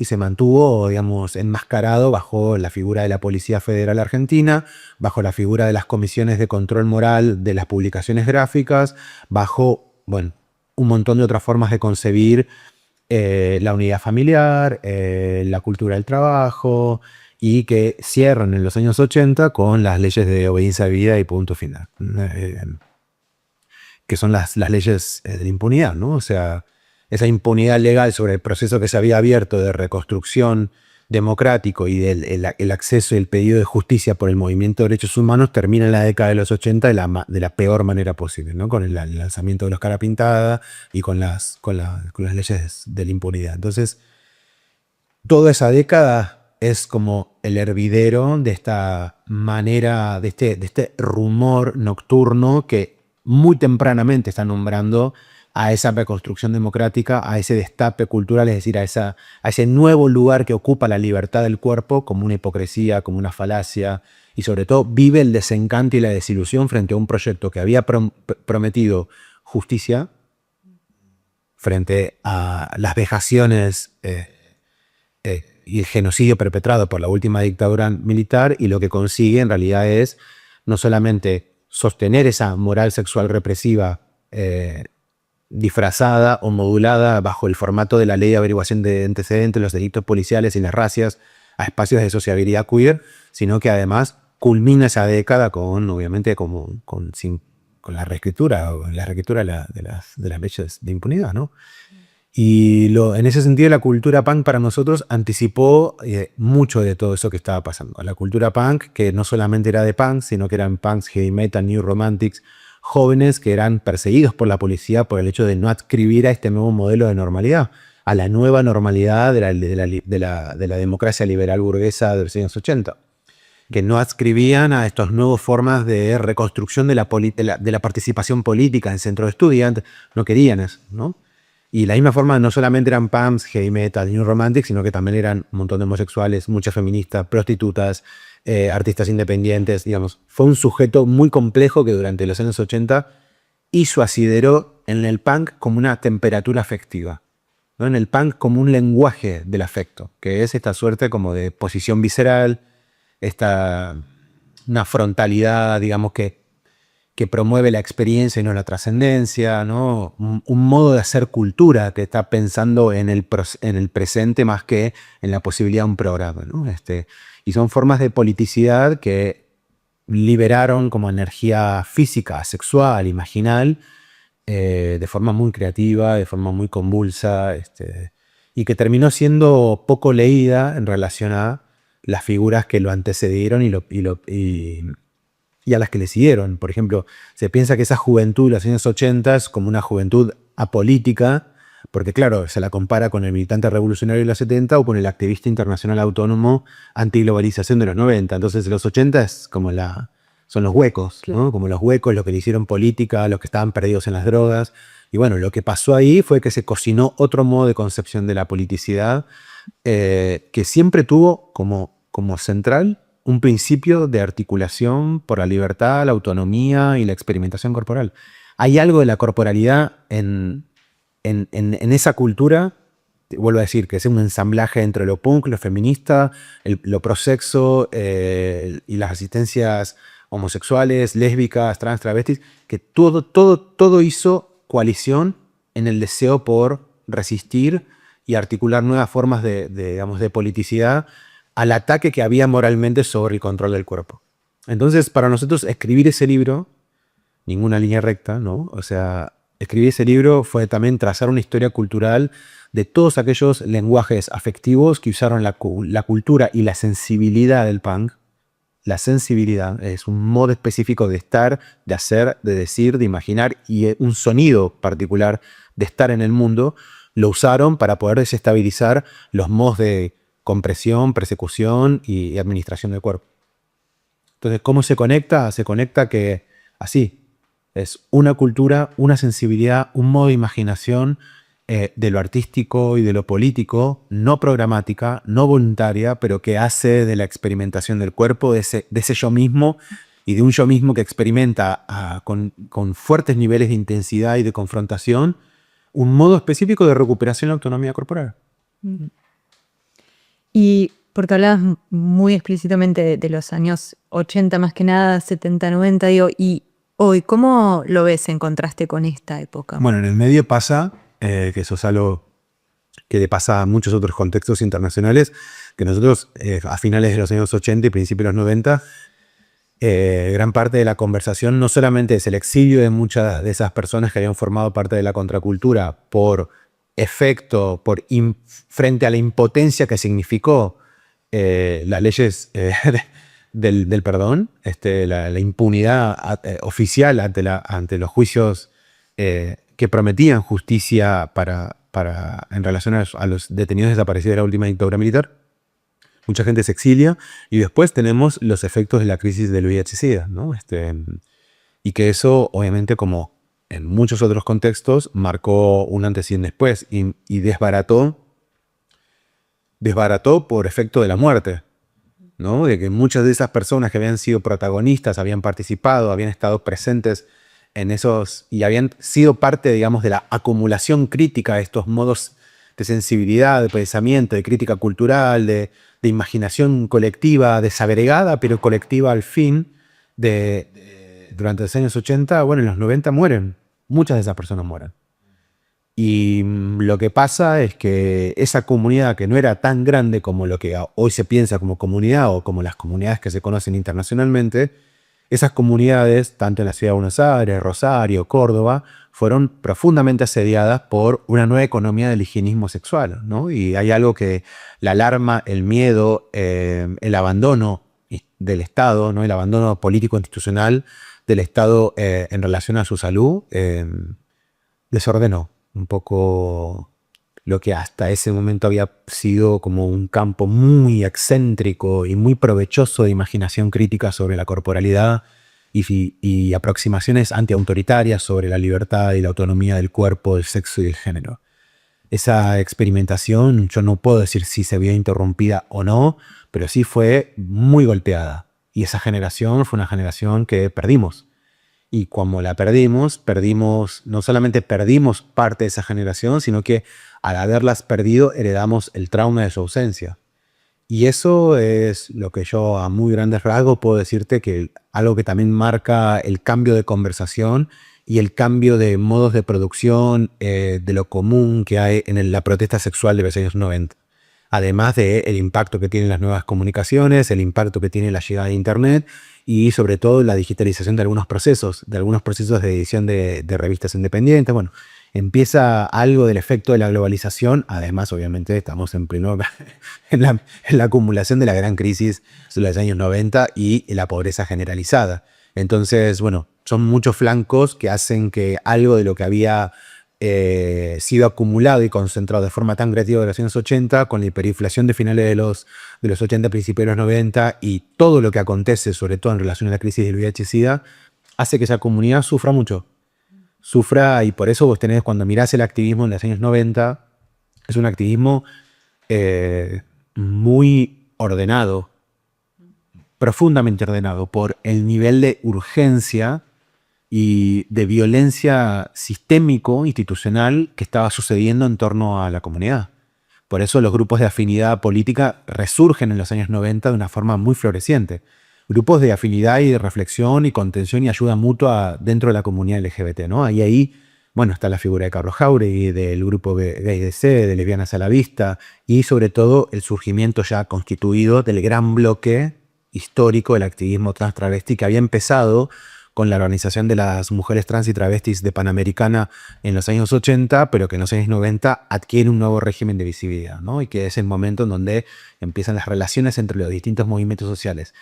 digamos, enmascarado bajo la figura de la Policía Federal Argentina, bajo la figura de las comisiones de control moral de las publicaciones gráficas, bajo, bueno, un montón de otras formas de concebir la unidad familiar, la cultura del trabajo, y que cierran en los años 80 con las leyes de obediencia de vida y punto final. Que son las leyes de la impunidad, ¿no? O sea, esa impunidad legal sobre el proceso que se había abierto de reconstrucción democrático y el acceso y el pedido de justicia por el movimiento de derechos humanos termina en la década de los 80 de la peor manera posible, ¿no? Con el lanzamiento de los cara pintada y con las leyes de la impunidad. Entonces, toda esa década es como el hervidero de esta manera, de este rumor nocturno que muy tempranamente está nombrando a esa reconstrucción democrática, a ese destape cultural, es decir, a ese nuevo lugar que ocupa la libertad del cuerpo como una hipocresía, como una falacia, y sobre todo vive el desencanto y la desilusión frente a un proyecto que había prometido justicia frente a las vejaciones y el genocidio perpetrado por la última dictadura militar, y lo que consigue en realidad es no solamente sostener esa moral sexual represiva disfrazada o modulada bajo el formato de la ley de averiguación de antecedentes, los delitos policiales y las racias a espacios de sociabilidad queer, sino que además culmina esa década con, obviamente, con la reescritura de las leyes de impunidad, ¿no? Y en ese sentido la cultura punk para nosotros anticipó mucho de todo eso que estaba pasando. La cultura punk, que no solamente era de punk, sino que eran punks, heavy metal, new romantics, jóvenes que eran perseguidos por la policía por el hecho de no adscribir a este nuevo modelo de normalidad, a la nueva normalidad de la democracia liberal burguesa de los años 80, que no adscribían a estas nuevas formas de reconstrucción de la participación política en centros de estudiantes, no querían eso, ¿no? Y la misma forma, no solamente eran punks, heavy metal, new romantic, sino que también eran un montón de homosexuales, muchas feministas, prostitutas, artistas independientes, digamos. Fue un sujeto muy complejo que durante los años 80 hizo asidero en el punk como una temperatura afectiva, ¿no? En el punk como un lenguaje del afecto, que es esta suerte como de posición visceral, una frontalidad, digamos, que promueve la experiencia y no la trascendencia, ¿no? Un modo de hacer cultura que está pensando en el presente más que en la posibilidad de un programa, ¿no? Y son formas de politicidad que liberaron como energía física, sexual, imaginal, de forma muy creativa, de forma muy convulsa, y que terminó siendo poco leída en relación a las figuras que lo antecedieron y a las que le siguieron. Por ejemplo, se piensa que esa juventud de los años 80 es como una juventud apolítica, porque claro, se la compara con el militante revolucionario de los 70 o con el activista internacional autónomo antiglobalización de los 90. Entonces los 80 es como son los huecos, ¿no? Como los huecos, los que le hicieron política, los que estaban perdidos en las drogas. Y bueno, lo que pasó ahí fue que se cocinó otro modo de concepción de la politicidad, que siempre tuvo como central un principio de articulación por la libertad, la autonomía y la experimentación corporal. Hay algo de la corporalidad en esa cultura, te vuelvo a decir, que es un ensamblaje entre lo punk, lo feminista, lo prosexo y las asistencias homosexuales, lésbicas, trans, travestis, que todo hizo coalición en el deseo por resistir y articular nuevas formas de politicidad al ataque que había moralmente sobre el control del cuerpo. Entonces, para nosotros, escribir ese libro, ninguna línea recta, ¿no? O sea, escribir ese libro fue también trazar una historia cultural de todos aquellos lenguajes afectivos que usaron la cultura y la sensibilidad del punk. La sensibilidad es un modo específico de estar, de hacer, de decir, de imaginar y un sonido particular de estar en el mundo. Lo usaron para poder desestabilizar los modos de compresión, persecución y administración del cuerpo. Entonces, ¿cómo se conecta? Se conecta que así, es una cultura, una sensibilidad, un modo de imaginación de lo artístico y de lo político, no programática, no voluntaria, pero que hace de la experimentación del cuerpo, de ese yo mismo y de un yo mismo que experimenta con fuertes niveles de intensidad y de confrontación, un modo específico de recuperación de la autonomía corporal. Y porque hablabas muy explícitamente de los años 80 más que nada, 70, 90, digo, y hoy, ¿cómo lo ves en contraste con esta época? Bueno, en el medio pasa, que eso es algo que le pasa a muchos otros contextos internacionales, que nosotros a finales de los años 80 y principios de los 90, gran parte de la conversación no solamente es el exilio de muchas de esas personas que habían formado parte de la contracultura por efecto, frente a la impotencia que significó las leyes del perdón, la impunidad oficial ante los juicios que prometían justicia en relación a los detenidos desaparecidos de la última dictadura militar. Mucha gente se exilia y después tenemos los efectos de la crisis del VIH-Sida, ¿no? Y que eso, obviamente, como en muchos otros contextos, marcó un antes y un después y desbarató por efecto de la muerte, ¿no? De que muchas de esas personas que habían sido protagonistas, habían participado, habían estado presentes en esos y habían sido parte, digamos, de la acumulación crítica de estos modos de sensibilidad, de pensamiento, de crítica cultural, de imaginación colectiva, desagregada, pero colectiva al fin, durante los años 80, bueno, en los 90 mueren. Muchas de esas personas mueren. Y lo que pasa es que esa comunidad que no era tan grande como lo que hoy se piensa como comunidad o como las comunidades que se conocen internacionalmente, esas comunidades, tanto en la ciudad de Buenos Aires, Rosario, Córdoba, fueron profundamente asediadas por una nueva economía del higienismo sexual, ¿no? Y hay algo que la alarma, el miedo, el abandono del Estado, ¿no? El abandono político-institucional del Estado en relación a su salud, desordenó un poco lo que hasta ese momento había sido como un campo muy excéntrico y muy provechoso de imaginación crítica sobre la corporalidad y aproximaciones antiautoritarias sobre la libertad y la autonomía del cuerpo, del sexo y del género. Esa experimentación, yo no puedo decir si se vio interrumpida o no, pero sí fue muy golpeada. Y esa generación fue una generación que perdimos. y como la perdimos, no solamente perdimos parte de esa generación, sino que al haberlas perdido heredamos el trauma de su ausencia. Y eso es lo que yo a muy grandes rasgos puedo decirte que algo que también marca el cambio de conversación y el cambio de modos de producción de lo común que hay en la protesta sexual de los años 90. Además del impacto que tienen las nuevas comunicaciones, el impacto que tiene la llegada de Internet y sobre todo la digitalización de algunos procesos de edición de revistas independientes. Bueno, empieza algo del efecto de la globalización. Además, obviamente, estamos en pleno en la acumulación de la gran crisis de los años 90 y la pobreza generalizada. Entonces, bueno, son muchos flancos que hacen que algo de lo que había sido acumulado y concentrado de forma tan creativa de los años 80, con la hiperinflación de finales de los 80, principios de los 90 y todo lo que acontece, sobre todo en relación a la crisis del VIH-Sida, hace que esa comunidad sufra mucho. Sufra, y por eso vos tenés, cuando mirás el activismo en los años 90, es un activismo muy ordenado, profundamente ordenado, por el nivel de urgencia y de violencia sistémico, institucional, que estaba sucediendo en torno a la comunidad. Por eso los grupos de afinidad política resurgen en los años 90 de una forma muy floreciente. Grupos de afinidad y de reflexión y contención y ayuda mutua dentro de la comunidad LGBT, ¿no? Ahí, bueno, está la figura de Carlos Jauregui, del grupo Gay DC, de Lesbianas a la Vista, y sobre todo el surgimiento ya constituido del gran bloque histórico del activismo trans travesti que había empezado con la organización de las mujeres trans y travestis de Panamericana en los años 80, pero que en los años 90 adquiere un nuevo régimen de visibilidad, ¿no? Y que es el momento en donde empiezan las relaciones entre los distintos movimientos sociales,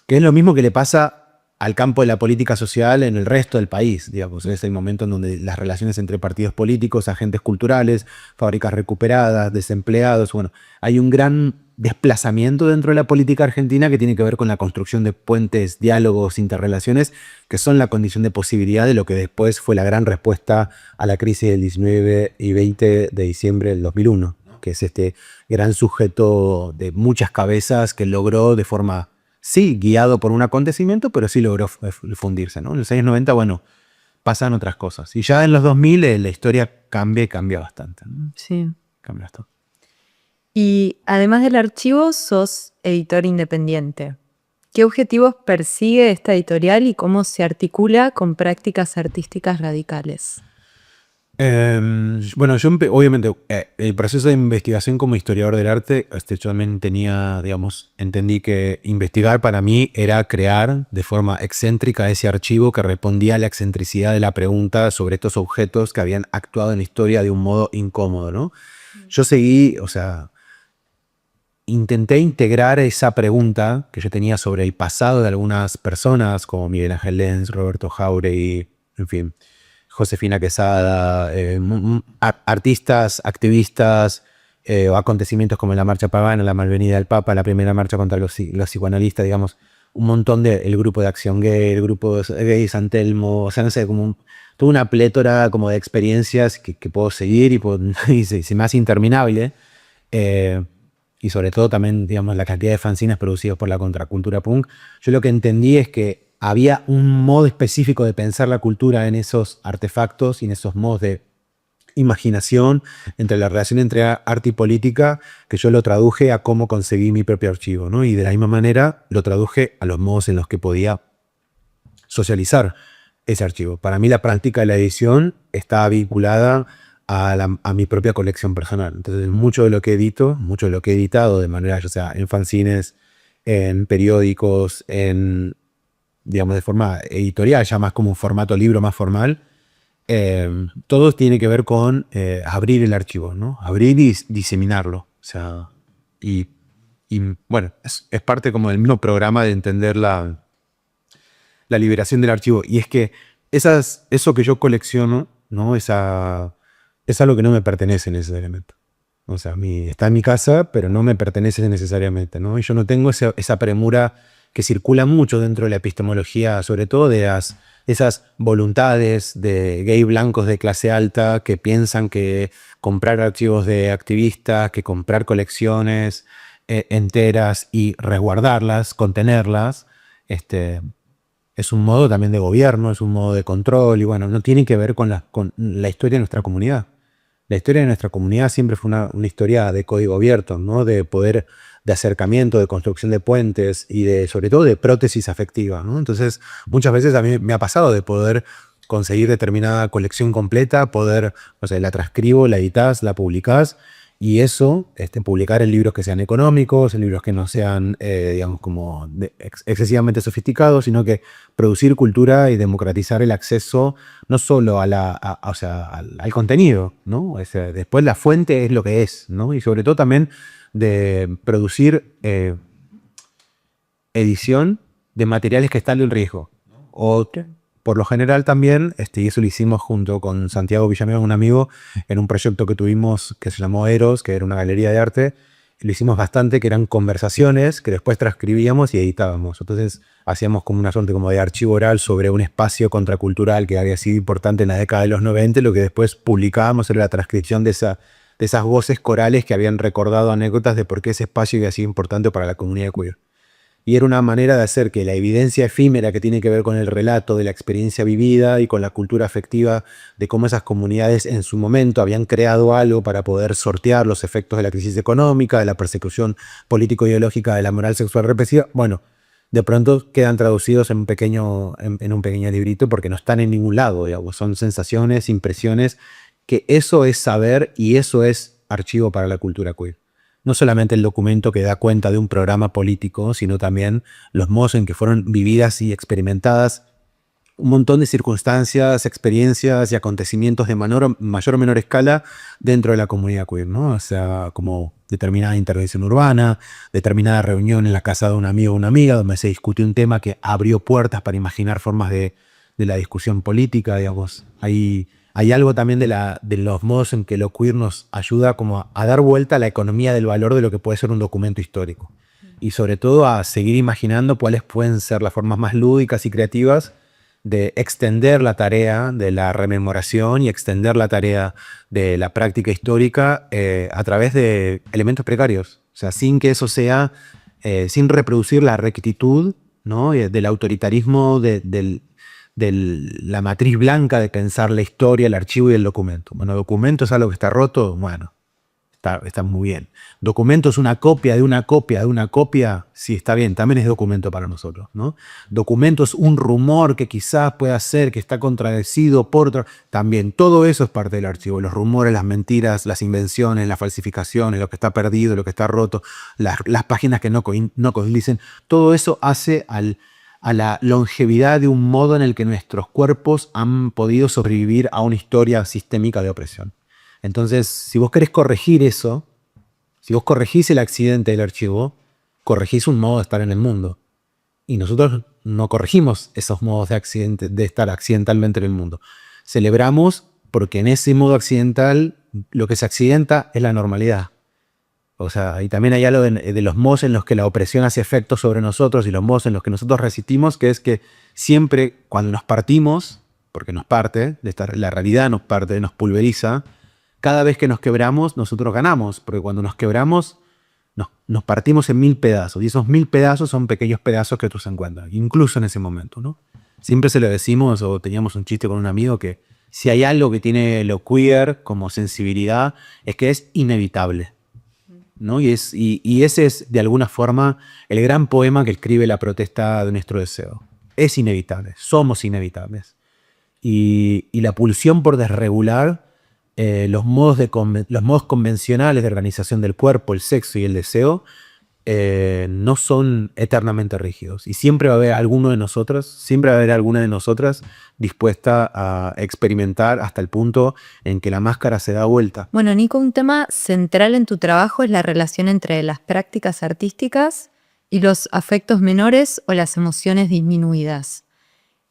que es lo mismo que le pasa al campo de la política social en el resto del país, digamos. Es el momento en donde las relaciones entre partidos políticos, agentes culturales, fábricas recuperadas, desempleados, bueno, hay un gran desplazamiento dentro de la política argentina que tiene que ver con la construcción de puentes, diálogos, interrelaciones, que son la condición de posibilidad de lo que después fue la gran respuesta a la crisis del 19 y 20 de diciembre del 2001, ¿no? Que es este gran sujeto de muchas cabezas que logró de forma, sí, guiado por un acontecimiento, pero sí logró fundirse, ¿no? En los años 90, bueno, pasan otras cosas. Y ya en los 2000 la historia cambia bastante, ¿no? Sí. Cambia bastante. Y además del archivo, sos editor independiente. ¿Qué objetivos persigue esta editorial y cómo se articula con prácticas artísticas radicales? Bueno, yo obviamente el proceso de investigación como historiador del arte, yo también entendí que investigar para mí era crear de forma excéntrica ese archivo que respondía a la excentricidad de la pregunta sobre estos objetos que habían actuado en la historia de un modo incómodo, ¿no? Yo intenté integrar esa pregunta que yo tenía sobre el pasado de algunas personas como Miguel Ángel Lenz, Roberto Jauregui, en fin, Josefina Quesada, artistas, activistas, o acontecimientos como la Marcha Pagana, la Malvenida del Papa, la primera marcha contra los psicoanalistas, digamos, un montón el grupo de Acción Gay, el grupo Gay San Telmo, o sea, no sé, toda una plétora como de experiencias que puedo seguir y se me hace interminable. Y sobre todo también, digamos, la cantidad de fanzines producidos por la contracultura punk. Yo lo que entendí es que había un modo específico de pensar la cultura en esos artefactos y en esos modos de imaginación entre la relación entre arte y política, que yo lo traduje a cómo conseguí mi propio archivo, ¿no? Y de la misma manera lo traduje a los modos en los que podía socializar ese archivo. Para mí la práctica de la edición está vinculada a mi propia colección personal. Entonces, mucho de lo que edito, mucho de lo que he editado de manera, ya sea en fanzines, en periódicos, digamos, de forma editorial, ya más como un formato libro más formal, todo tiene que ver con abrir el archivo, ¿no? Abrir y diseminarlo. O sea, y bueno, es parte como del mismo programa de entender la liberación del archivo. Y es que eso que yo colecciono, ¿no? Es algo que no me pertenece necesariamente. O sea, está en mi casa, pero no me pertenece necesariamente, ¿no? Y yo no tengo esa premura que circula mucho dentro de la epistemología, sobre todo de esas voluntades de gay blancos de clase alta que piensan que comprar archivos de activistas, que comprar colecciones enteras y resguardarlas, contenerlas, es es un modo también de gobierno, es un modo de control y bueno, no tiene que ver con la historia de nuestra comunidad. La historia de nuestra comunidad siempre fue una historia de código abierto, ¿no? De poder, de acercamiento, de construcción de puentes y sobre todo de prótesis afectiva, ¿no? Entonces, muchas veces a mí me ha pasado de poder conseguir determinada colección completa, poder, o sea, la transcribo, la editás, la publicás, y eso, publicar en libros que sean económicos, en libros que no sean, digamos, como excesivamente sofisticados, sino que producir cultura y democratizar el acceso no solo o sea, al contenido, ¿no? Después la fuente es lo que es, ¿no? Y sobre todo también de producir edición de materiales que están en riesgo. O por lo general también, y eso lo hicimos junto con Santiago Villamil, un amigo, en un proyecto que tuvimos que se llamó Eros, que era una galería de arte. Lo hicimos bastante, que eran conversaciones que después transcribíamos y editábamos. Entonces hacíamos como una suerte como de archivo oral sobre un espacio contracultural que había sido importante en la década de los 90. Lo que después publicábamos era la transcripción de esas voces corales que habían recordado anécdotas de por qué ese espacio había sido importante para la comunidad queer. Y era una manera de hacer que la evidencia efímera que tiene que ver con el relato de la experiencia vivida y con la cultura afectiva de cómo esas comunidades en su momento habían creado algo para poder sortear los efectos de la crisis económica, de la persecución político-ideológica, de la moral sexual represiva, bueno, de pronto quedan traducidos en un pequeño librito porque no están en ningún lado, digamos. Son sensaciones, impresiones, que eso es saber y eso es archivo para la cultura queer. No solamente el documento que da cuenta de un programa político, sino también los modos en que fueron vividas y experimentadas un montón de circunstancias, experiencias y acontecimientos de mayor o menor escala dentro de la comunidad queer, ¿no? O sea, como determinada intervención urbana, determinada reunión en la casa de un amigo o una amiga donde se discutió un tema que abrió puertas para imaginar formas de la discusión política, digamos. Hay algo también de los modos en que lo queer nos ayuda como a dar vuelta a la economía del valor de lo que puede ser un documento histórico. Y sobre todo a seguir imaginando cuáles pueden ser las formas más lúdicas y creativas de extender la tarea de la rememoración y extender la tarea de la práctica histórica a través de elementos precarios. O sea, sin que eso sea, sin reproducir la rectitud, ¿no? Del autoritarismo de la matriz blanca de pensar la historia, el archivo y el documento. Bueno, documento es algo que está roto, bueno, está muy bien. Documento es una copia de una copia de una copia, sí, está bien, también es documento para nosotros, ¿no? Documento es un rumor que quizás pueda ser, que está contradecido por otro, también todo eso es parte del archivo. Los rumores, las mentiras, las invenciones, las falsificaciones, lo que está perdido, lo que está roto, las páginas que no coinciden, todo eso hace a la longevidad de un modo en el que nuestros cuerpos han podido sobrevivir a una historia sistémica de opresión. Entonces, si vos querés corregir eso, si vos corregís el accidente del archivo, corregís un modo de estar en el mundo. Y nosotros no corregimos esos modos de estar accidentalmente en el mundo. Celebramos porque en ese modo accidental lo que se accidenta es la normalidad. O sea, y también hay algo de los modos en los que la opresión hace efecto sobre nosotros y los modos en los que nosotros resistimos, que es que siempre cuando nos partimos, porque nos parte, la realidad nos parte, nos pulveriza, cada vez que nos quebramos, nosotros ganamos, porque cuando nos quebramos, nos partimos en 1000 pedazos, y esos 1000 pedazos son pequeños pedazos que otros se encuentran, incluso en ese momento, ¿no? Siempre se lo decimos, o teníamos un chiste con un amigo, que si hay algo que tiene lo queer como sensibilidad, es que es inevitable, ¿no? Y ese es, de alguna forma, el gran poema que escribe la protesta de nuestro deseo. Es inevitable, somos inevitables. Y la pulsión por desregular los modos convencionales de organización del cuerpo, el sexo y el deseo no son eternamente rígidos. Y siempre va a haber alguna de nosotras dispuesta a experimentar hasta el punto en que la máscara se da vuelta. Bueno, Nico, un tema central en tu trabajo es la relación entre las prácticas artísticas y los afectos menores o las emociones disminuidas.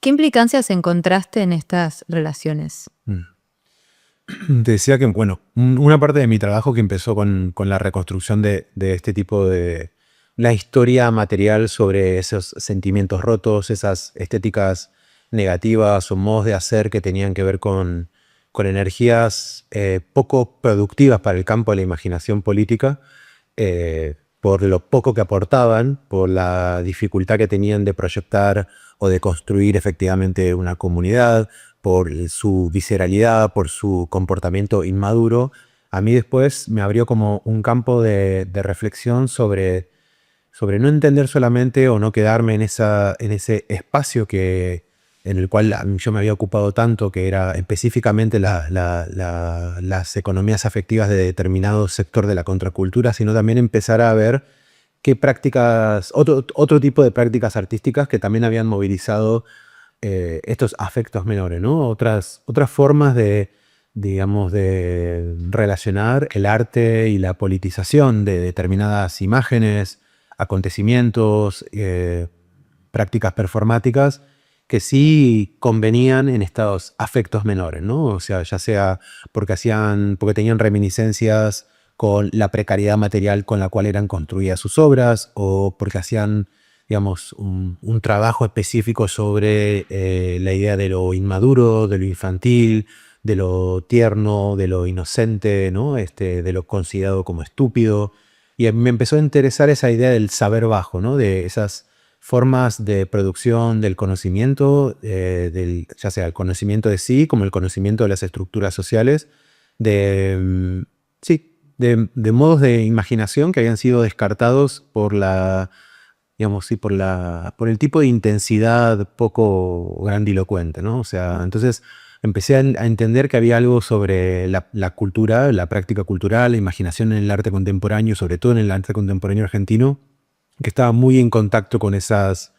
¿Qué implicancias encontraste en estas relaciones? Te decía que, bueno, una parte de mi trabajo que empezó con la reconstrucción de este tipo de la historia material sobre esos sentimientos rotos, esas estéticas negativas o modos de hacer que tenían que ver con energías poco productivas para el campo de la imaginación política, por lo poco que aportaban, por la dificultad que tenían de proyectar o de construir efectivamente una comunidad, por su visceralidad, por su comportamiento inmaduro. A mí después me abrió como un campo de reflexión sobre no entender solamente o no quedarme en ese espacio en el cual yo me había ocupado tanto, que era específicamente las economías afectivas de determinado sector de la contracultura, sino también empezar a ver qué prácticas, otro tipo de prácticas artísticas que también habían movilizado estos afectos menores, ¿no? Otras formas digamos, de relacionar el arte y la politización de determinadas imágenes, acontecimientos, prácticas performáticas que sí convenían en estos afectos menores, ¿no? O sea, ya sea porque tenían reminiscencias con la precariedad material con la cual eran construidas sus obras, o porque hacían, digamos, un trabajo específico sobre la idea de lo inmaduro, de lo infantil, de lo tierno, de lo inocente, ¿no? De lo considerado como estúpido. Y me empezó a interesar esa idea del saber bajo, ¿no? De esas formas de producción del conocimiento, ya sea el conocimiento de sí, como el conocimiento de las estructuras sociales, de modos de imaginación que habían sido descartados por por el tipo de intensidad poco grandilocuente, ¿no? O sea, entonces empecé a entender que había algo sobre la cultura, la práctica cultural, la imaginación en el arte contemporáneo, sobre todo en el arte contemporáneo argentino, que estaba muy en contacto con esas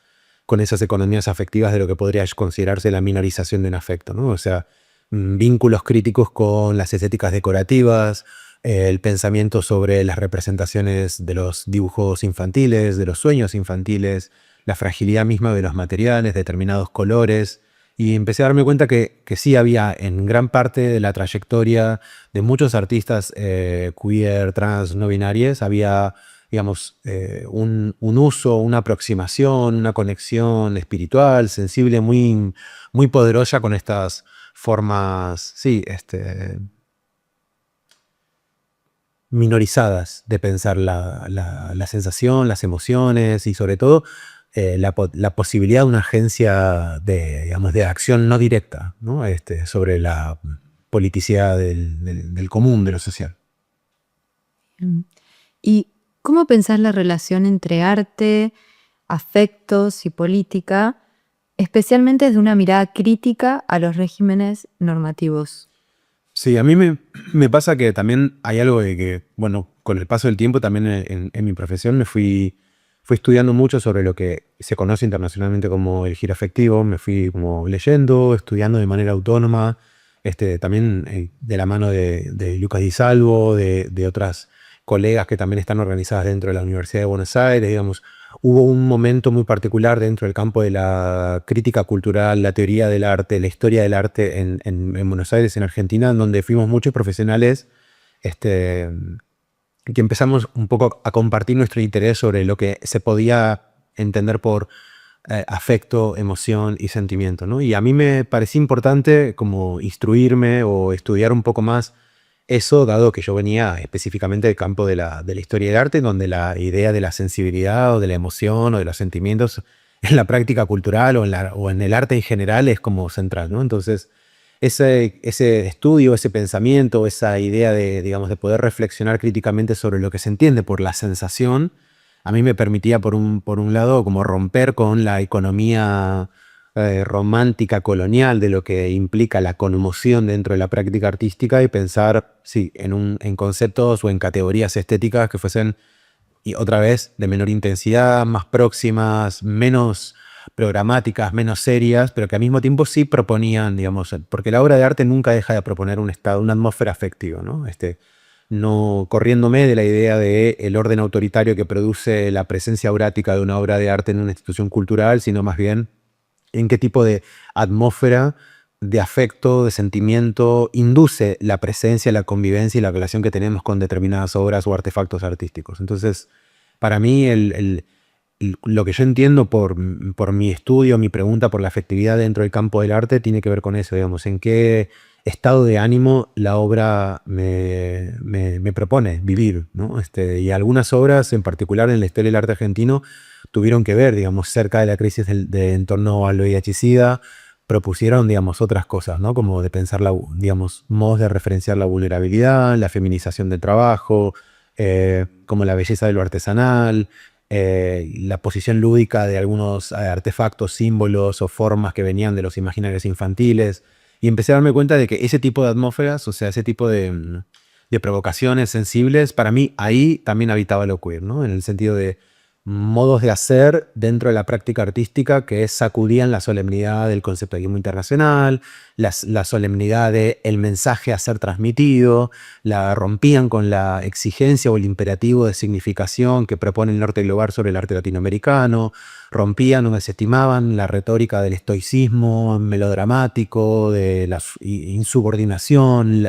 economías afectivas de lo que podría considerarse la minorización de un afecto, ¿no? O sea, vínculos críticos con las estéticas decorativas, el pensamiento sobre las representaciones de los dibujos infantiles, de los sueños infantiles, la fragilidad misma de los materiales, determinados colores. Y empecé a darme cuenta que sí había en gran parte de la trayectoria de muchos artistas queer, trans, no binarios, había, digamos, un uso, una aproximación, una conexión espiritual, sensible, muy, muy poderosa con estas formas, sí, minorizadas de pensar la sensación, las emociones y sobre todo la posibilidad de una agencia digamos, de acción no directa, ¿no? Sobre la politicidad del común, de lo social. ¿Y cómo pensás la relación entre arte, afectos y política, especialmente desde una mirada crítica a los regímenes normativos? Sí, a mí me pasa que también hay algo de que, bueno, con el paso del tiempo también en mi profesión me fui estudiando mucho sobre lo que se conoce internacionalmente como el giro afectivo. Me fui como leyendo, estudiando de manera autónoma, también de la mano de Lucas Di Salvo, de otras colegas que también están organizadas dentro de la Universidad de Buenos Aires, digamos. Hubo un momento muy particular dentro del campo de la crítica cultural, la teoría del arte, la historia del arte en Buenos Aires, en Argentina, en donde fuimos muchos profesionales que empezamos un poco a compartir nuestro interés sobre lo que se podía entender por afecto, emoción y sentimiento, ¿no? Y a mí me parecía importante como instruirme o estudiar un poco más eso, dado que yo venía específicamente del campo de la historia del arte, donde la idea de la sensibilidad o de la emoción o de los sentimientos en la práctica cultural o en el arte en general es como central, ¿no? Entonces, ese estudio, ese pensamiento, esa idea digamos, de poder reflexionar críticamente sobre lo que se entiende por la sensación, a mí me permitía, por un lado, como romper con la economía romántica colonial de lo que implica la conmoción dentro de la práctica artística y pensar, sí, en conceptos o en categorías estéticas que fuesen, y otra vez, de menor intensidad, más próximas, menos programáticas, menos serias, pero que al mismo tiempo sí proponían, digamos, porque la obra de arte nunca deja de proponer un estado, una atmósfera afectiva, ¿no? No corriéndome de la idea del orden autoritario que produce la presencia aurática de una obra de arte en una institución cultural, sino más bien en qué tipo de atmósfera, de afecto, de sentimiento induce la presencia, la convivencia y la relación que tenemos con determinadas obras o artefactos artísticos. Entonces, para mí, lo que yo entiendo por mi estudio, mi pregunta por la afectividad dentro del campo del arte, tiene que ver con eso, digamos, en qué estado de ánimo la obra me propone vivir, ¿no? Y algunas obras, en particular en la historia del arte argentino, tuvieron que ver, digamos, cerca de la crisis en torno al VIH-Sida, propusieron, digamos, otras cosas, ¿no? Como de pensar, digamos, modos de referenciar la vulnerabilidad, la feminización del trabajo, como la belleza de lo artesanal, la posición lúdica de algunos artefactos, símbolos o formas que venían de los imaginarios infantiles. Y empecé a darme cuenta de que ese tipo de atmósferas, o sea, ese tipo de provocaciones sensibles, para mí ahí también habitaba lo queer, ¿no? En el sentido de modos de hacer dentro de la práctica artística que sacudían la solemnidad del conceptualismo internacional, la solemnidad del mensaje a ser transmitido, la rompían con la exigencia o el imperativo de significación que propone el norte global sobre el arte latinoamericano, rompían o desestimaban la retórica del estoicismo melodramático, de la insubordinación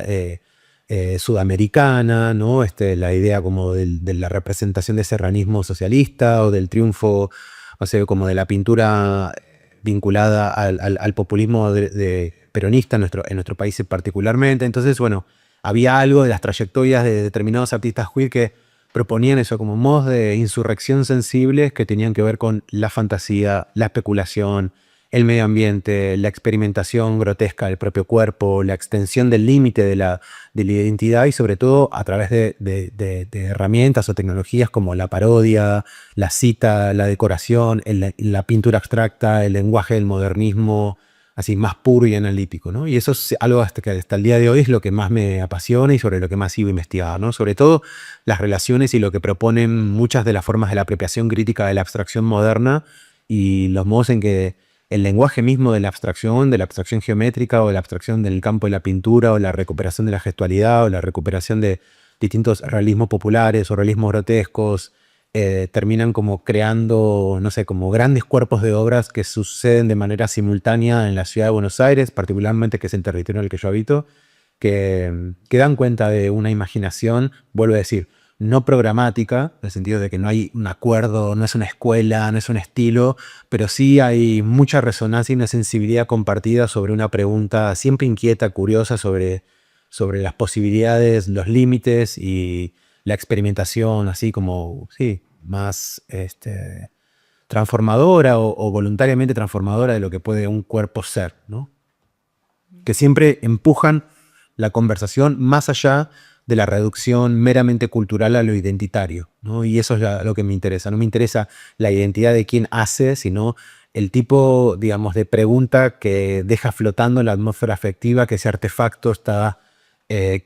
sudamericana, ¿no? La idea como de la representación de serranismo socialista o del triunfo, o sea, como de la pintura vinculada al populismo peronista en nuestro país particularmente. Entonces, bueno, había algo de las trayectorias de determinados artistas queer que proponían eso como modos de insurrección sensibles que tenían que ver con la fantasía, la especulación, el medio ambiente, la experimentación grotesca del propio cuerpo, la extensión del límite de la identidad y sobre todo a través de herramientas o tecnologías como la parodia, la cita, la decoración, la pintura abstracta, el lenguaje del modernismo, así más puro y analítico, ¿no? Y eso es algo que hasta el día de hoy es lo que más me apasiona y sobre lo que más sigo investigando, ¿no? Sobre todo las relaciones y lo que proponen muchas de las formas de la apropiación crítica de la abstracción moderna y los modos en que el lenguaje mismo de la abstracción geométrica o de la abstracción del campo de la pintura o la recuperación de la gestualidad o la recuperación de distintos realismos populares o realismos grotescos, terminan como creando, no sé, como grandes cuerpos de obras que suceden de manera simultánea en la ciudad de Buenos Aires, particularmente que es el territorio en el que yo habito, que dan cuenta de una imaginación, vuelvo a decir, no programática, en el sentido de que no hay un acuerdo, no es una escuela, no es un estilo, pero sí hay mucha resonancia y una sensibilidad compartida sobre una pregunta siempre inquieta, curiosa sobre las posibilidades, los límites y la experimentación, así como, sí, más transformadora o voluntariamente transformadora de lo que puede un cuerpo ser, ¿no? Que siempre empujan la conversación más allá de la reducción meramente cultural a lo identitario, ¿no? Y eso es lo que me interesa. No me interesa la identidad de quién hace, sino el tipo, digamos, de pregunta que deja flotando en la atmósfera afectiva que ese artefacto está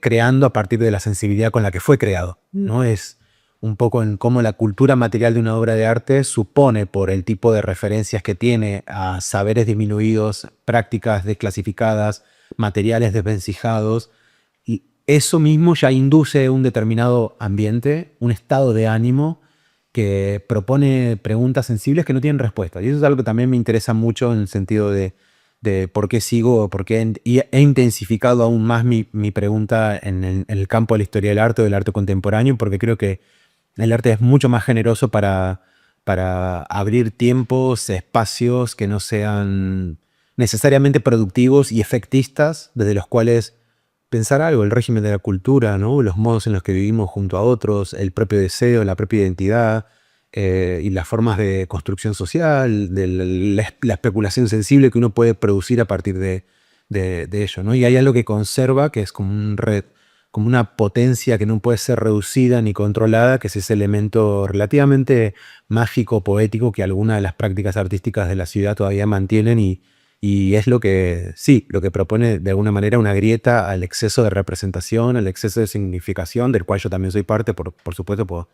creando a partir de la sensibilidad con la que fue creado, ¿no? Es un poco en cómo la cultura material de una obra de arte supone, por el tipo de referencias que tiene a saberes disminuidos, prácticas desclasificadas, materiales desvencijados, y eso mismo ya induce un determinado ambiente, un estado de ánimo que propone preguntas sensibles que no tienen respuesta. Y eso es algo que también me interesa mucho en el sentido de por qué sigo, por qué he intensificado aún más mi pregunta en el campo de la historia del arte o del arte contemporáneo, porque creo que el arte es mucho más generoso para abrir tiempos, espacios que no sean necesariamente productivos y efectistas, desde los cuales pensar algo, el régimen de la cultura, ¿no? Los modos en los que vivimos junto a otros, el propio deseo, la propia identidad, y las formas de construcción social, de la especulación sensible que uno puede producir a partir de ello, ¿no? Y hay algo que conserva, que es como como una potencia que no puede ser reducida ni controlada, que es ese elemento relativamente mágico, poético, que algunas de las prácticas artísticas de la ciudad todavía mantienen y es lo que propone de alguna manera una grieta al exceso de representación, al exceso de significación, del cual yo también soy parte, por supuesto, por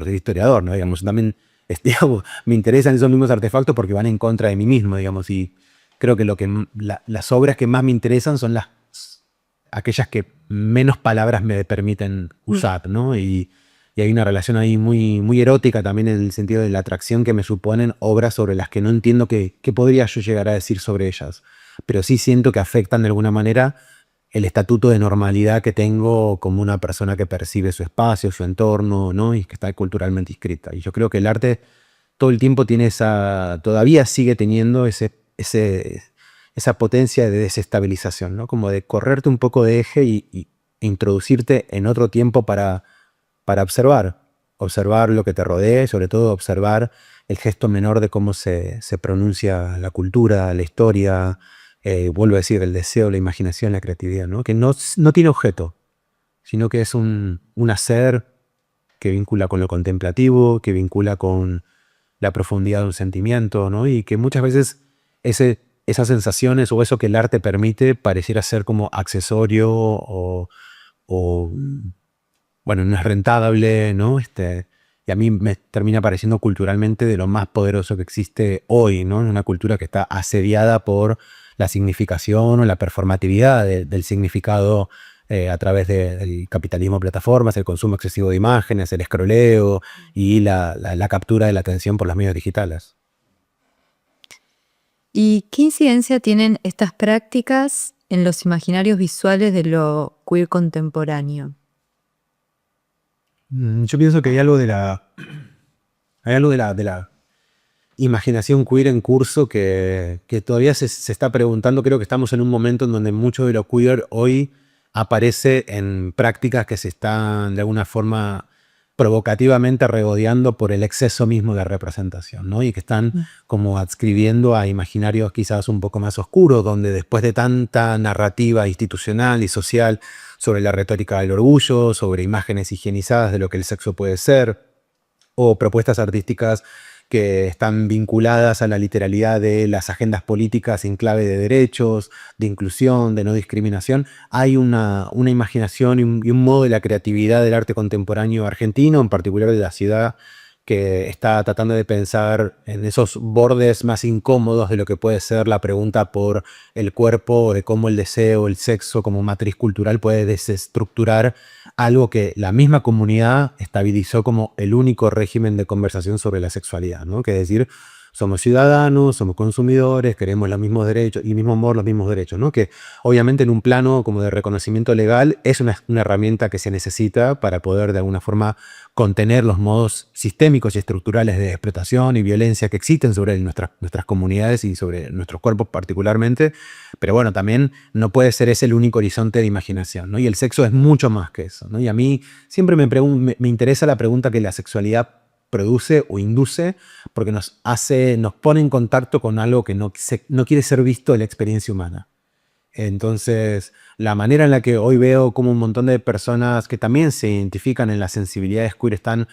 ser historiador, ¿no? Digamos, también digamos, me interesan esos mismos artefactos porque van en contra de mí mismo, digamos, y creo que las obras que más me interesan son aquellas que menos palabras me permiten usar, ¿no? Y hay una relación ahí muy, muy erótica también en el sentido de la atracción que me suponen obras sobre las que no entiendo qué podría yo llegar a decir sobre ellas, pero sí siento que afectan de alguna manera el estatuto de normalidad que tengo como una persona que percibe su espacio, su entorno, ¿no? Y que está culturalmente inscrita. Y yo creo que el arte todo el tiempo todavía sigue teniendo ese esa potencia de desestabilización, ¿no? Como de correrte un poco de eje y introducirte en otro tiempo para observar lo que te rodea y sobre todo observar el gesto menor de cómo se pronuncia la cultura, la historia, vuelvo a decir, el deseo, la imaginación, la creatividad, ¿no? Que no tiene objeto, sino que es un hacer que vincula con lo contemplativo, que vincula con la profundidad de un sentimiento, ¿no? Y que muchas veces esas sensaciones o eso que el arte permite pareciera ser como accesorio o bueno, no es rentable, ¿no? Y a mí me termina pareciendo culturalmente de lo más poderoso que existe hoy, ¿no? En una cultura que está asediada por la significación o la performatividad del significado a través del capitalismo de plataformas, el consumo excesivo de imágenes, el escroleo y la captura de la atención por los medios digitales. ¿Y qué incidencia tienen estas prácticas en los imaginarios visuales de lo queer contemporáneo? Yo pienso que hay algo de la imaginación queer en curso que todavía se está preguntando. Creo que estamos en un momento en donde mucho de lo queer hoy aparece en prácticas que se están de alguna forma provocativamente regodeando por el exceso mismo de representación, ¿no? Y que están como adscribiendo a imaginarios quizás un poco más oscuros, donde después de tanta narrativa institucional y social sobre la retórica del orgullo, sobre imágenes higienizadas de lo que el sexo puede ser, o propuestas artísticas que están vinculadas a la literalidad de las agendas políticas en clave de derechos, de inclusión, de no discriminación, hay una imaginación y un modo de la creatividad del arte contemporáneo argentino, en particular de la ciudad, que está tratando de pensar en esos bordes más incómodos de lo que puede ser la pregunta por el cuerpo, de cómo el deseo, el sexo como matriz cultural puede desestructurar algo que la misma comunidad estabilizó como el único régimen de conversación sobre la sexualidad, ¿no? Que es decir, somos ciudadanos, somos consumidores, queremos los mismos derechos y mismo amor, los mismos derechos, ¿no? Que obviamente en un plano como de reconocimiento legal es una herramienta que se necesita para poder de alguna forma contener los modos sistémicos y estructurales de explotación y violencia que existen sobre nuestras comunidades y sobre nuestros cuerpos particularmente, pero bueno, también no puede ser ese el único horizonte de imaginación, ¿no? Y el sexo es mucho más que eso, ¿no? Y a mí siempre me interesa la pregunta que la sexualidad produce o induce, porque nos pone en contacto con algo que no quiere ser visto en la experiencia humana. Entonces, la manera en la que hoy veo como un montón de personas que también se identifican en las sensibilidades queer están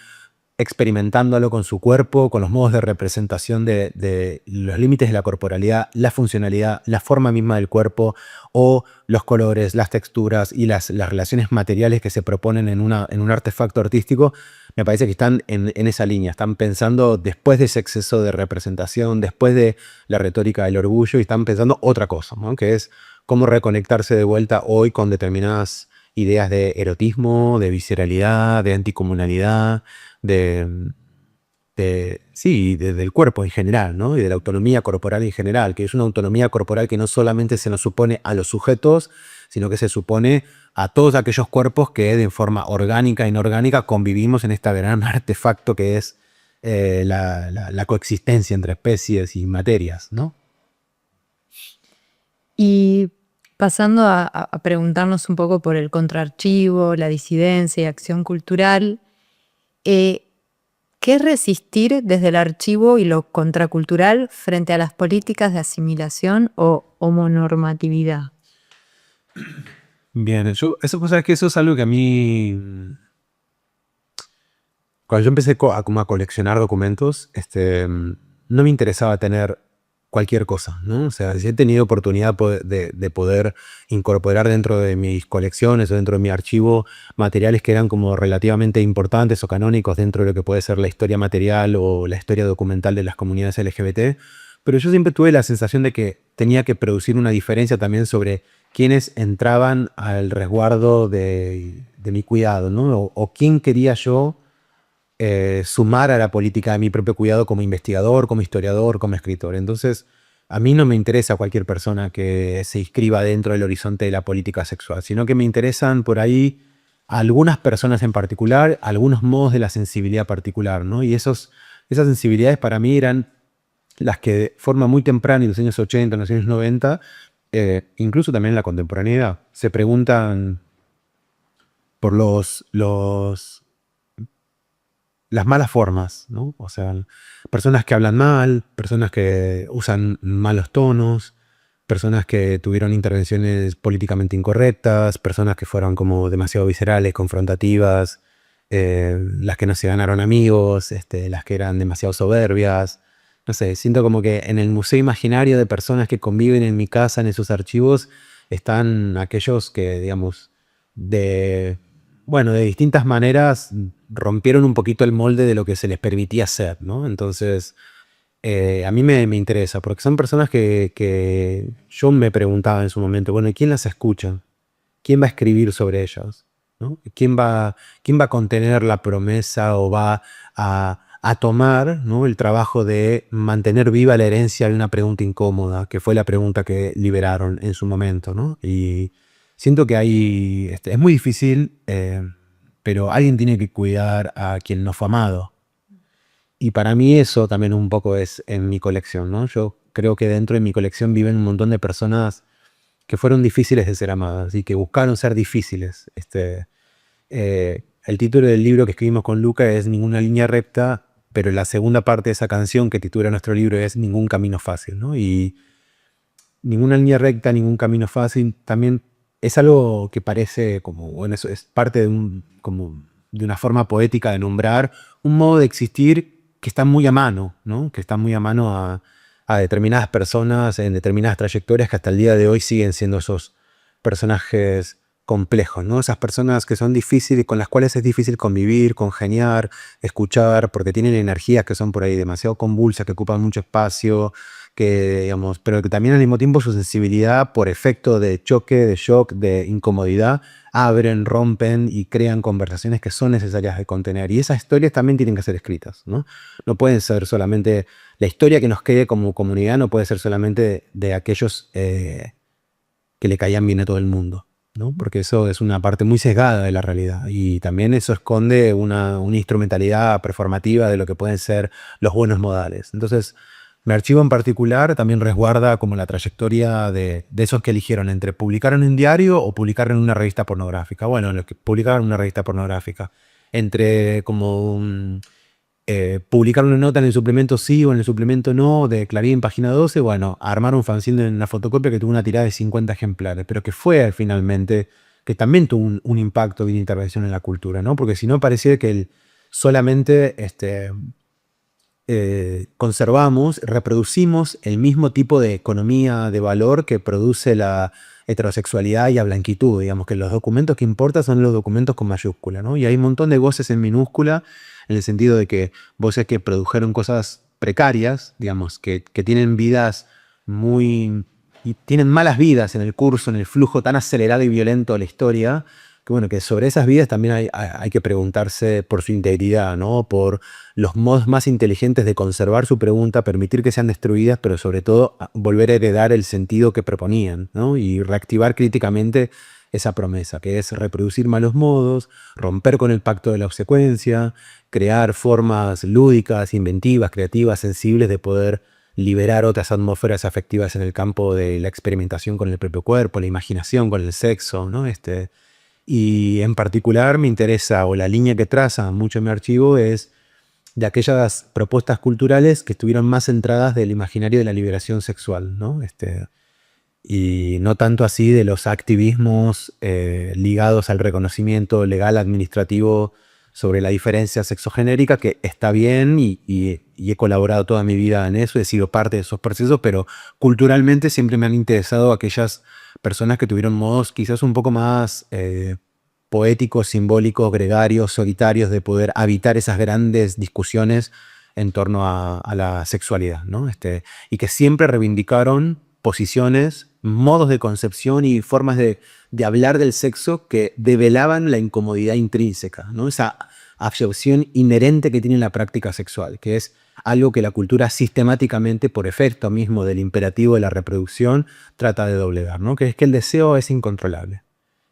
experimentándolo con su cuerpo, con los modos de representación de los límites de la corporalidad, la funcionalidad, la forma misma del cuerpo o los colores, las texturas y las relaciones materiales que se proponen en un artefacto artístico, me parece que están en esa línea, están pensando después de ese exceso de representación, después de la retórica del orgullo, y están pensando otra cosa, ¿no? Que es cómo reconectarse de vuelta hoy con determinadas ideas de erotismo, de visceralidad, de anticomunalidad, del cuerpo en general, ¿no? Y de la autonomía corporal en general, que es una autonomía corporal que no solamente se nos supone a los sujetos, sino que se supone a todos aquellos cuerpos que de forma orgánica e inorgánica convivimos en este gran artefacto que es la coexistencia entre especies y materias, ¿no? Y pasando a preguntarnos un poco por el contraarchivo, la disidencia y acción cultural, ¿qué es resistir desde el archivo y lo contracultural frente a las políticas de asimilación o homonormatividad? Bien, eso es algo que a mí, cuando yo empecé como a coleccionar documentos, no me interesaba tener cualquier cosa, ¿no? O sea, si he tenido oportunidad de poder incorporar dentro de mis colecciones o dentro de mi archivo materiales que eran como relativamente importantes o canónicos dentro de lo que puede ser la historia material o la historia documental de las comunidades LGBT, pero yo siempre tuve la sensación de que tenía que producir una diferencia también sobre quiénes entraban al resguardo de mi cuidado, ¿no? O quién quería yo sumar a la política de mi propio cuidado como investigador, como historiador, como escritor. Entonces, a mí no me interesa cualquier persona que se inscriba dentro del horizonte de la política sexual, sino que me interesan por ahí algunas personas en particular, algunos modos de la sensibilidad particular, ¿no? Y esas sensibilidades para mí eran las que de forma muy temprana, en los años 80, en los años 90, incluso también en la contemporaneidad, se preguntan por las malas formas, ¿no? O sea, personas que hablan mal, personas que usan malos tonos, personas que tuvieron intervenciones políticamente incorrectas, personas que fueron como demasiado viscerales, confrontativas, las que no se ganaron amigos, las que eran demasiado soberbias. No sé, siento como que en el museo imaginario de personas que conviven en mi casa, en esos archivos, están aquellos que, digamos, de distintas maneras rompieron un poquito el molde de lo que se les permitía hacer, ¿no? Entonces, a mí me interesa, porque son personas que yo me preguntaba en su momento, bueno, ¿y quién las escucha? ¿Quién va a escribir sobre ellas? ¿No? ¿Quién va a contener la promesa o va a tomar, ¿no?, el trabajo de mantener viva la herencia de una pregunta incómoda, que fue la pregunta que liberaron en su momento, ¿no? Y siento que es muy difícil, pero alguien tiene que cuidar a quien no fue amado. Y para mí eso también un poco es en mi colección, ¿no? Yo creo que dentro de mi colección viven un montón de personas que fueron difíciles de ser amadas y que buscaron ser difíciles. El título del libro que escribimos con Luca es Ninguna línea recta, pero la segunda parte de esa canción que titula nuestro libro es Ningún camino fácil, ¿no? Y ninguna línea recta, ningún camino fácil, también es algo que parece como, bueno, eso es parte como de una forma poética de nombrar un modo de existir que está muy a mano, ¿no? Que está muy a mano a determinadas personas en determinadas trayectorias que hasta el día de hoy siguen siendo esos personajes complejos, ¿no? Esas personas que son difíciles, con las cuales es difícil convivir, congeniar, escuchar, porque tienen energías que son por ahí demasiado convulsas, que ocupan mucho espacio, que, digamos, pero que también al mismo tiempo su sensibilidad, por efecto de choque, de shock, de incomodidad, abren, rompen y crean conversaciones que son necesarias de contener. Y esas historias también tienen que ser escritas, ¿no? No pueden ser solamente, la historia que nos quede como comunidad no puede ser solamente de aquellos que le caían bien a todo el mundo, ¿no? Porque eso es una parte muy sesgada de la realidad y también eso esconde una instrumentalidad performativa de lo que pueden ser los buenos modales. Entonces, mi archivo en particular también resguarda como la trayectoria de esos que eligieron entre publicar en un diario o publicar en una revista pornográfica. Bueno, los que publicaron en una revista pornográfica. Entre como publicar una nota en el suplemento sí o en el suplemento no, de Clarín, página 12, bueno, armar un fanzine en la fotocopia que tuvo una tirada de 50 ejemplares, pero que fue finalmente, que también tuvo un impacto y una intervención en la cultura, ¿no? Porque si no parecía que solamente conservamos, reproducimos el mismo tipo de economía de valor que produce la heterosexualidad y la blanquitud. Digamos que los documentos que importan son los documentos con mayúscula, ¿no? Y hay un montón de voces en minúscula, en el sentido de que voces que produjeron cosas precarias, digamos, que tienen vidas y tienen malas vidas en el curso, en el flujo tan acelerado y violento de la historia, que bueno, que sobre esas vidas también hay que preguntarse por su integridad, ¿no? Por los modos más inteligentes de conservar su pregunta, permitir que sean destruidas, pero sobre todo volver a heredar el sentido que proponían, ¿no? Y reactivar críticamente esa promesa, que es reproducir malos modos, romper con el pacto de la obsecuencia, crear formas lúdicas, inventivas, creativas, sensibles de poder liberar otras atmósferas afectivas en el campo de la experimentación con el propio cuerpo, la imaginación con el sexo, ¿no? Y en particular me interesa, o la línea que traza mucho en mi archivo, es de aquellas propuestas culturales que estuvieron más centradas del imaginario de la liberación sexual, ¿no? Y no tanto así de los activismos ligados al reconocimiento legal administrativo sobre la diferencia sexogenérica, que está bien y he colaborado toda mi vida en eso, he sido parte de esos procesos, pero culturalmente siempre me han interesado aquellas personas que tuvieron modos quizás un poco más poéticos, simbólicos, gregarios, solitarios, de poder habitar esas grandes discusiones en torno a la sexualidad, ¿no? Y que siempre reivindicaron posiciones, modos de concepción y formas de hablar del sexo que develaban la incomodidad intrínseca, ¿no? Esa absorción inherente que tiene la práctica sexual, que es algo que la cultura sistemáticamente, por efecto mismo del imperativo de la reproducción, trata de doblegar, ¿no? Que es que el deseo es incontrolable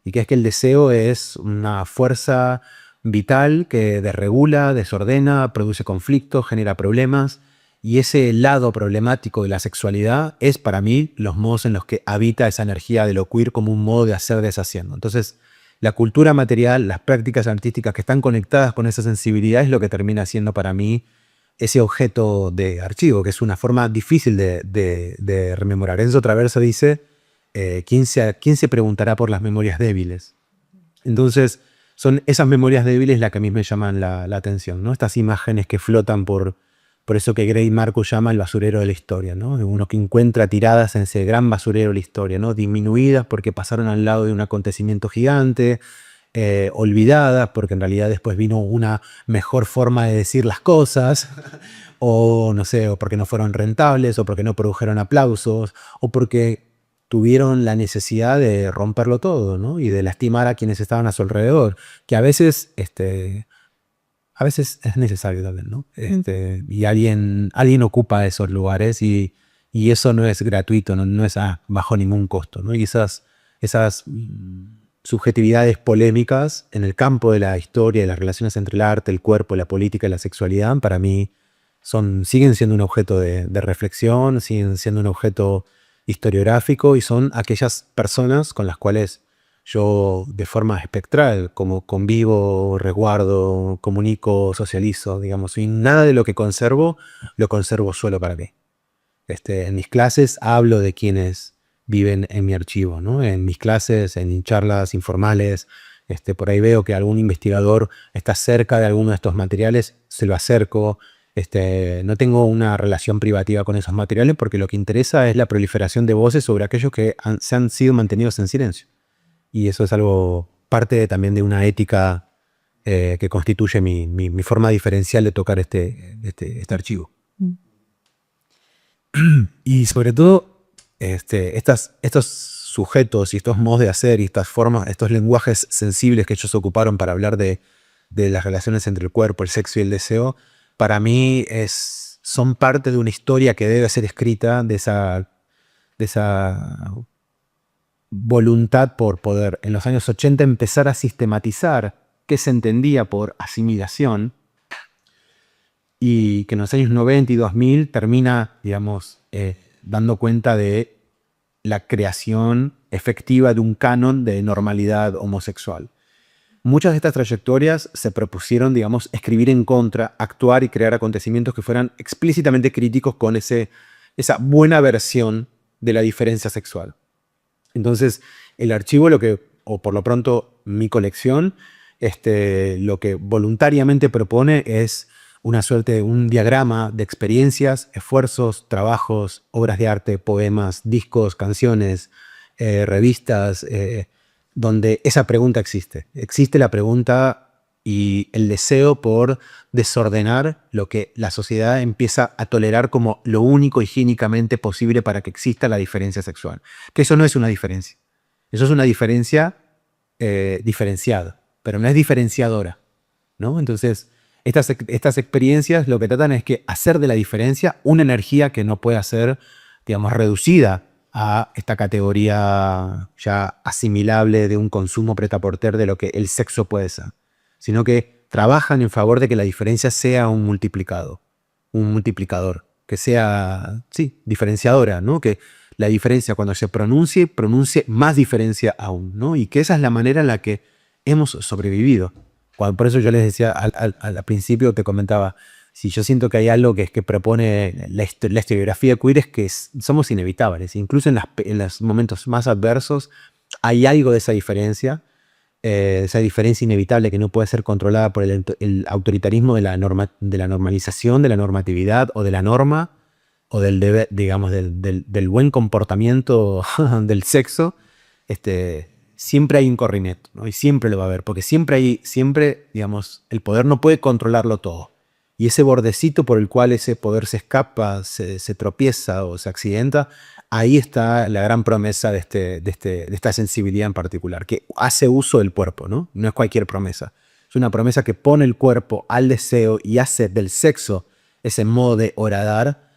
y que es que el deseo es una fuerza vital que desregula, desordena, produce conflictos, genera problemas Y ese lado problemático de la sexualidad es para mí los modos en los que habita esa energía de lo queer como un modo de hacer deshaciendo. Entonces, la cultura material, las prácticas artísticas que están conectadas con esa sensibilidad es lo que termina siendo para mí ese objeto de archivo, que es una forma difícil de rememorar. Enzo Traverso dice, ¿quién se preguntará por las memorias débiles? Entonces, son esas memorias débiles las que a mí me llaman la atención, ¿no? Estas imágenes que flotan por eso que Gray Marcus llama el basurero de la historia, ¿no? De uno que encuentra tiradas en ese gran basurero de la historia, ¿no? Disminuidas porque pasaron al lado de un acontecimiento gigante, olvidadas porque en realidad después vino una mejor forma de decir las cosas, o no sé, o porque no fueron rentables, o porque no produjeron aplausos, o porque tuvieron la necesidad de romperlo todo, ¿no? Y de lastimar a quienes estaban a su alrededor, que a veces es necesario también, ¿no? Y alguien ocupa esos lugares y eso no es gratuito, no es bajo ningún costo, ¿no? Y esas subjetividades polémicas en el campo de la historia, de las relaciones entre el arte, el cuerpo, la política y la sexualidad, para mí siguen siendo un objeto de reflexión, siguen siendo un objeto historiográfico y son aquellas personas con las cuales yo de forma espectral, como convivo, resguardo, comunico, socializo, digamos, y nada de lo que conservo, lo conservo solo para mí. En mis clases hablo de quienes viven en mi archivo, ¿no? En mis clases, en charlas informales, por ahí veo que algún investigador está cerca de alguno de estos materiales, se lo acerco. No tengo una relación privativa con esos materiales porque lo que interesa es la proliferación de voces sobre aquellos que se han sido mantenidos en silencio. Y eso es algo parte también de una ética que constituye mi forma diferencial de tocar este archivo. Y sobre todo, estos sujetos y estos modos de hacer y estas formas, estos lenguajes sensibles que ellos ocuparon para hablar de las relaciones entre el cuerpo, el sexo y el deseo, para mí son parte de una historia que debe ser escrita de esa voluntad por poder en los años 80 empezar a sistematizar qué se entendía por asimilación y que en los años 90 y 2000 termina, digamos, dando cuenta de la creación efectiva de un canon de normalidad homosexual. Muchas de estas trayectorias se propusieron, digamos, escribir en contra, actuar y crear acontecimientos que fueran explícitamente críticos con esa buena versión de la diferencia sexual. Entonces, el archivo, o por lo pronto mi colección, lo que voluntariamente propone es una suerte de un diagrama de experiencias, esfuerzos, trabajos, obras de arte, poemas, discos, canciones, revistas, donde esa pregunta existe. Existe la pregunta y el deseo por desordenar lo que la sociedad empieza a tolerar como lo único higiénicamente posible para que exista la diferencia sexual. Que eso no es una diferencia. Eso es una diferencia diferenciada, pero no es diferenciadora, ¿no? Entonces, estas experiencias lo que tratan es que hacer de la diferencia una energía que no pueda ser, digamos, reducida a esta categoría ya asimilable de un consumo prêt-à-porter de lo que el sexo puede ser, sino que trabajan en favor de que la diferencia sea un multiplicador, que sea, sí, diferenciadora, ¿no? Que la diferencia cuando se pronuncie más diferencia aún, ¿no? Y que esa es la manera en la que hemos sobrevivido. Por eso yo les decía al principio, te comentaba, si yo siento que hay algo que propone la historiografía queer es que somos inevitables. Incluso en los momentos más adversos hay algo de esa diferencia inevitable que no puede ser controlada por el autoritarismo de la normalización, de la normatividad o de la norma o del deber, digamos, del buen comportamiento del sexo. Siempre hay un corrineto, ¿no? Y siempre lo va a haber, porque siempre, digamos, el poder no puede controlarlo todo. Y ese bordecito por el cual ese poder se escapa, se tropieza o se accidenta, ahí está la gran promesa de esta sensibilidad en particular, que hace uso del cuerpo, ¿no? No es cualquier promesa. Es una promesa que pone el cuerpo al deseo y hace del sexo ese modo de horadar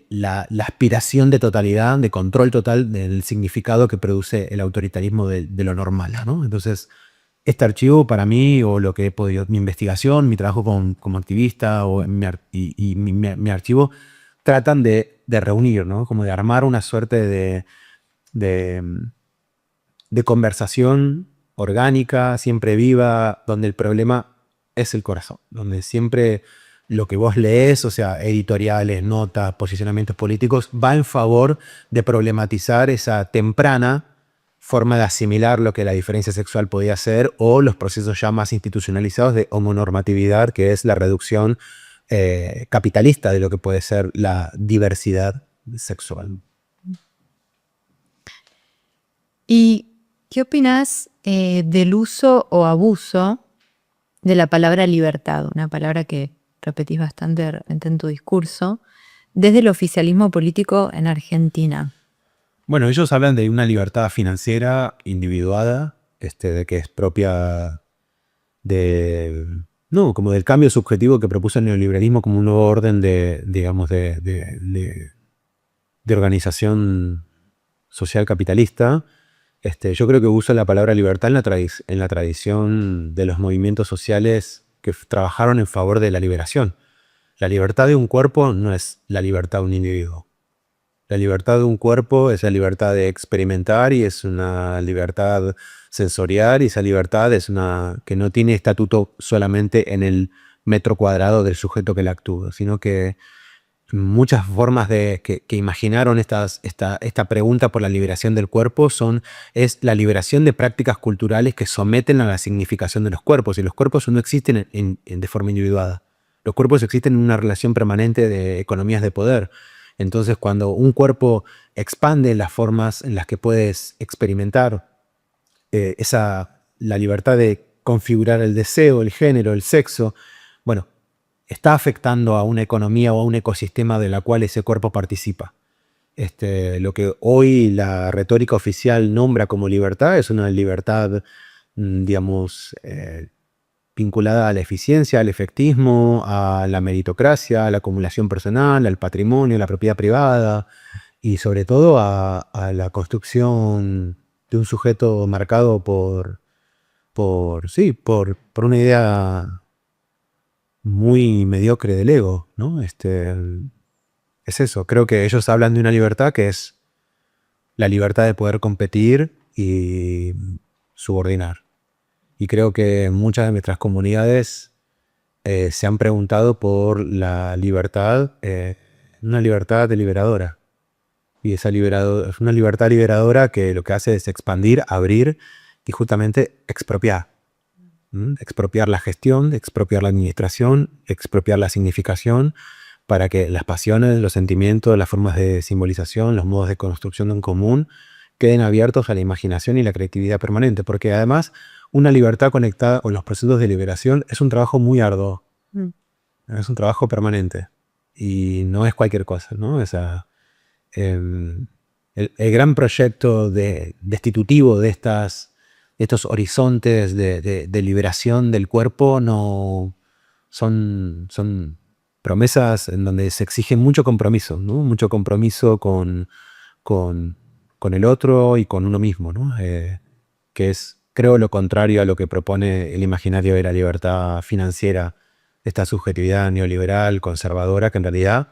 la aspiración de totalidad, de control total del significado que produce el autoritarismo de lo normal, ¿no? Entonces, este archivo para mí, o lo que he podido, mi investigación, mi trabajo como activista, mi archivo, tratan de reunir, ¿no? Como de armar una suerte de conversación orgánica, siempre viva, donde el problema es el corazón, donde siempre lo que vos lees, o sea, editoriales, notas, posicionamientos políticos, va en favor de problematizar esa temprana forma de asimilar lo que la diferencia sexual podía ser o los procesos ya más institucionalizados de homonormatividad, que es la reducción capitalista de lo que puede ser la diversidad sexual. ¿Y qué opinás del uso o abuso de la palabra libertad? Una palabra que repetís bastante en tu discurso, desde el oficialismo político en Argentina. Bueno, ellos hablan de una libertad financiera individuada, de que es propia como del cambio subjetivo que propuso el neoliberalismo como un nuevo orden digamos, de organización social capitalista. Yo creo que uso la palabra libertad en la tradición de los movimientos sociales que trabajaron en favor de la liberación. La libertad de un cuerpo no es la libertad de un individuo. La libertad de un cuerpo es la libertad de experimentar y es una libertad sensorial, y esa libertad es una que no tiene estatuto solamente en el metro cuadrado del sujeto que la actúa, sino que muchas formas que imaginaron esta pregunta por la liberación del cuerpo es la liberación de prácticas culturales que someten a la significación de los cuerpos, y los cuerpos no existen de forma individuada. Los cuerpos existen en una relación permanente de economías de poder. Entonces, cuando un cuerpo expande las formas en las que puedes experimentar la libertad de configurar el deseo, el género, el sexo, bueno, está afectando a una economía o a un ecosistema de la cual ese cuerpo participa. Lo que hoy la retórica oficial nombra como libertad es una libertad, digamos, vinculada a la eficiencia, al efectismo, a la meritocracia, a la acumulación personal, al patrimonio, a la propiedad privada y sobre todo a la construcción de un sujeto marcado por una idea muy mediocre del ego, ¿no? Es eso. Creo que ellos hablan de una libertad que es la libertad de poder competir y subordinar. Y creo que muchas de nuestras comunidades se han preguntado por la libertad, una libertad liberadora. Y es una libertad liberadora que lo que hace es expandir, abrir y justamente expropiar. Expropiar la gestión, expropiar la administración, expropiar la significación, para que las pasiones, los sentimientos, las formas de simbolización, los modos de construcción de un común queden abiertos a la imaginación y la creatividad permanente, porque además una libertad conectada con los procesos de liberación es un trabajo muy arduo, es un trabajo permanente y no es cualquier cosa, ¿no? El gran proyecto destitutivo de estos horizontes de liberación del cuerpo no son promesas en donde se exige mucho compromiso, ¿no? Mucho compromiso con el otro y con uno mismo, ¿no? Que es, creo, lo contrario a lo que propone el imaginario de la libertad financiera, esta subjetividad neoliberal, conservadora, que en realidad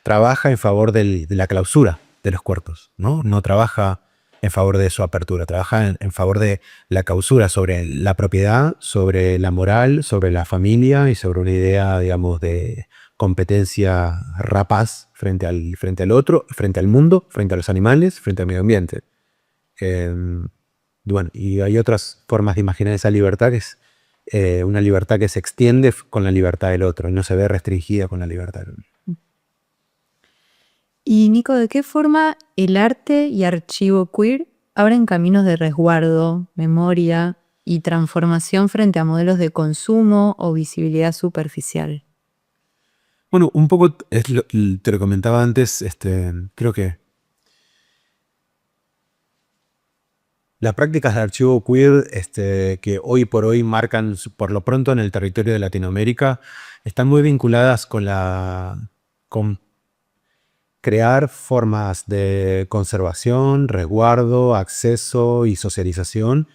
trabaja en favor de la clausura de los cuerpos, ¿no? No trabaja en favor de su apertura, trabaja en favor de la clausura sobre la propiedad, sobre la moral, sobre la familia y sobre una idea, digamos, de competencia rapaz frente al otro, frente al mundo, frente a los animales, frente al medio ambiente. Bueno, y hay otras formas de imaginar esa libertad, que es una libertad que se extiende con la libertad del otro y no se ve restringida con la libertad del otro. Y Nico, ¿de qué forma el arte y archivo queer abren caminos de resguardo, memoria y transformación frente a modelos de consumo o visibilidad superficial? Bueno, un poco te lo comentaba antes, creo que las prácticas de archivo queer que hoy por hoy marcan por lo pronto en el territorio de Latinoamérica están muy vinculadas con crear formas de conservación, resguardo, acceso y socialización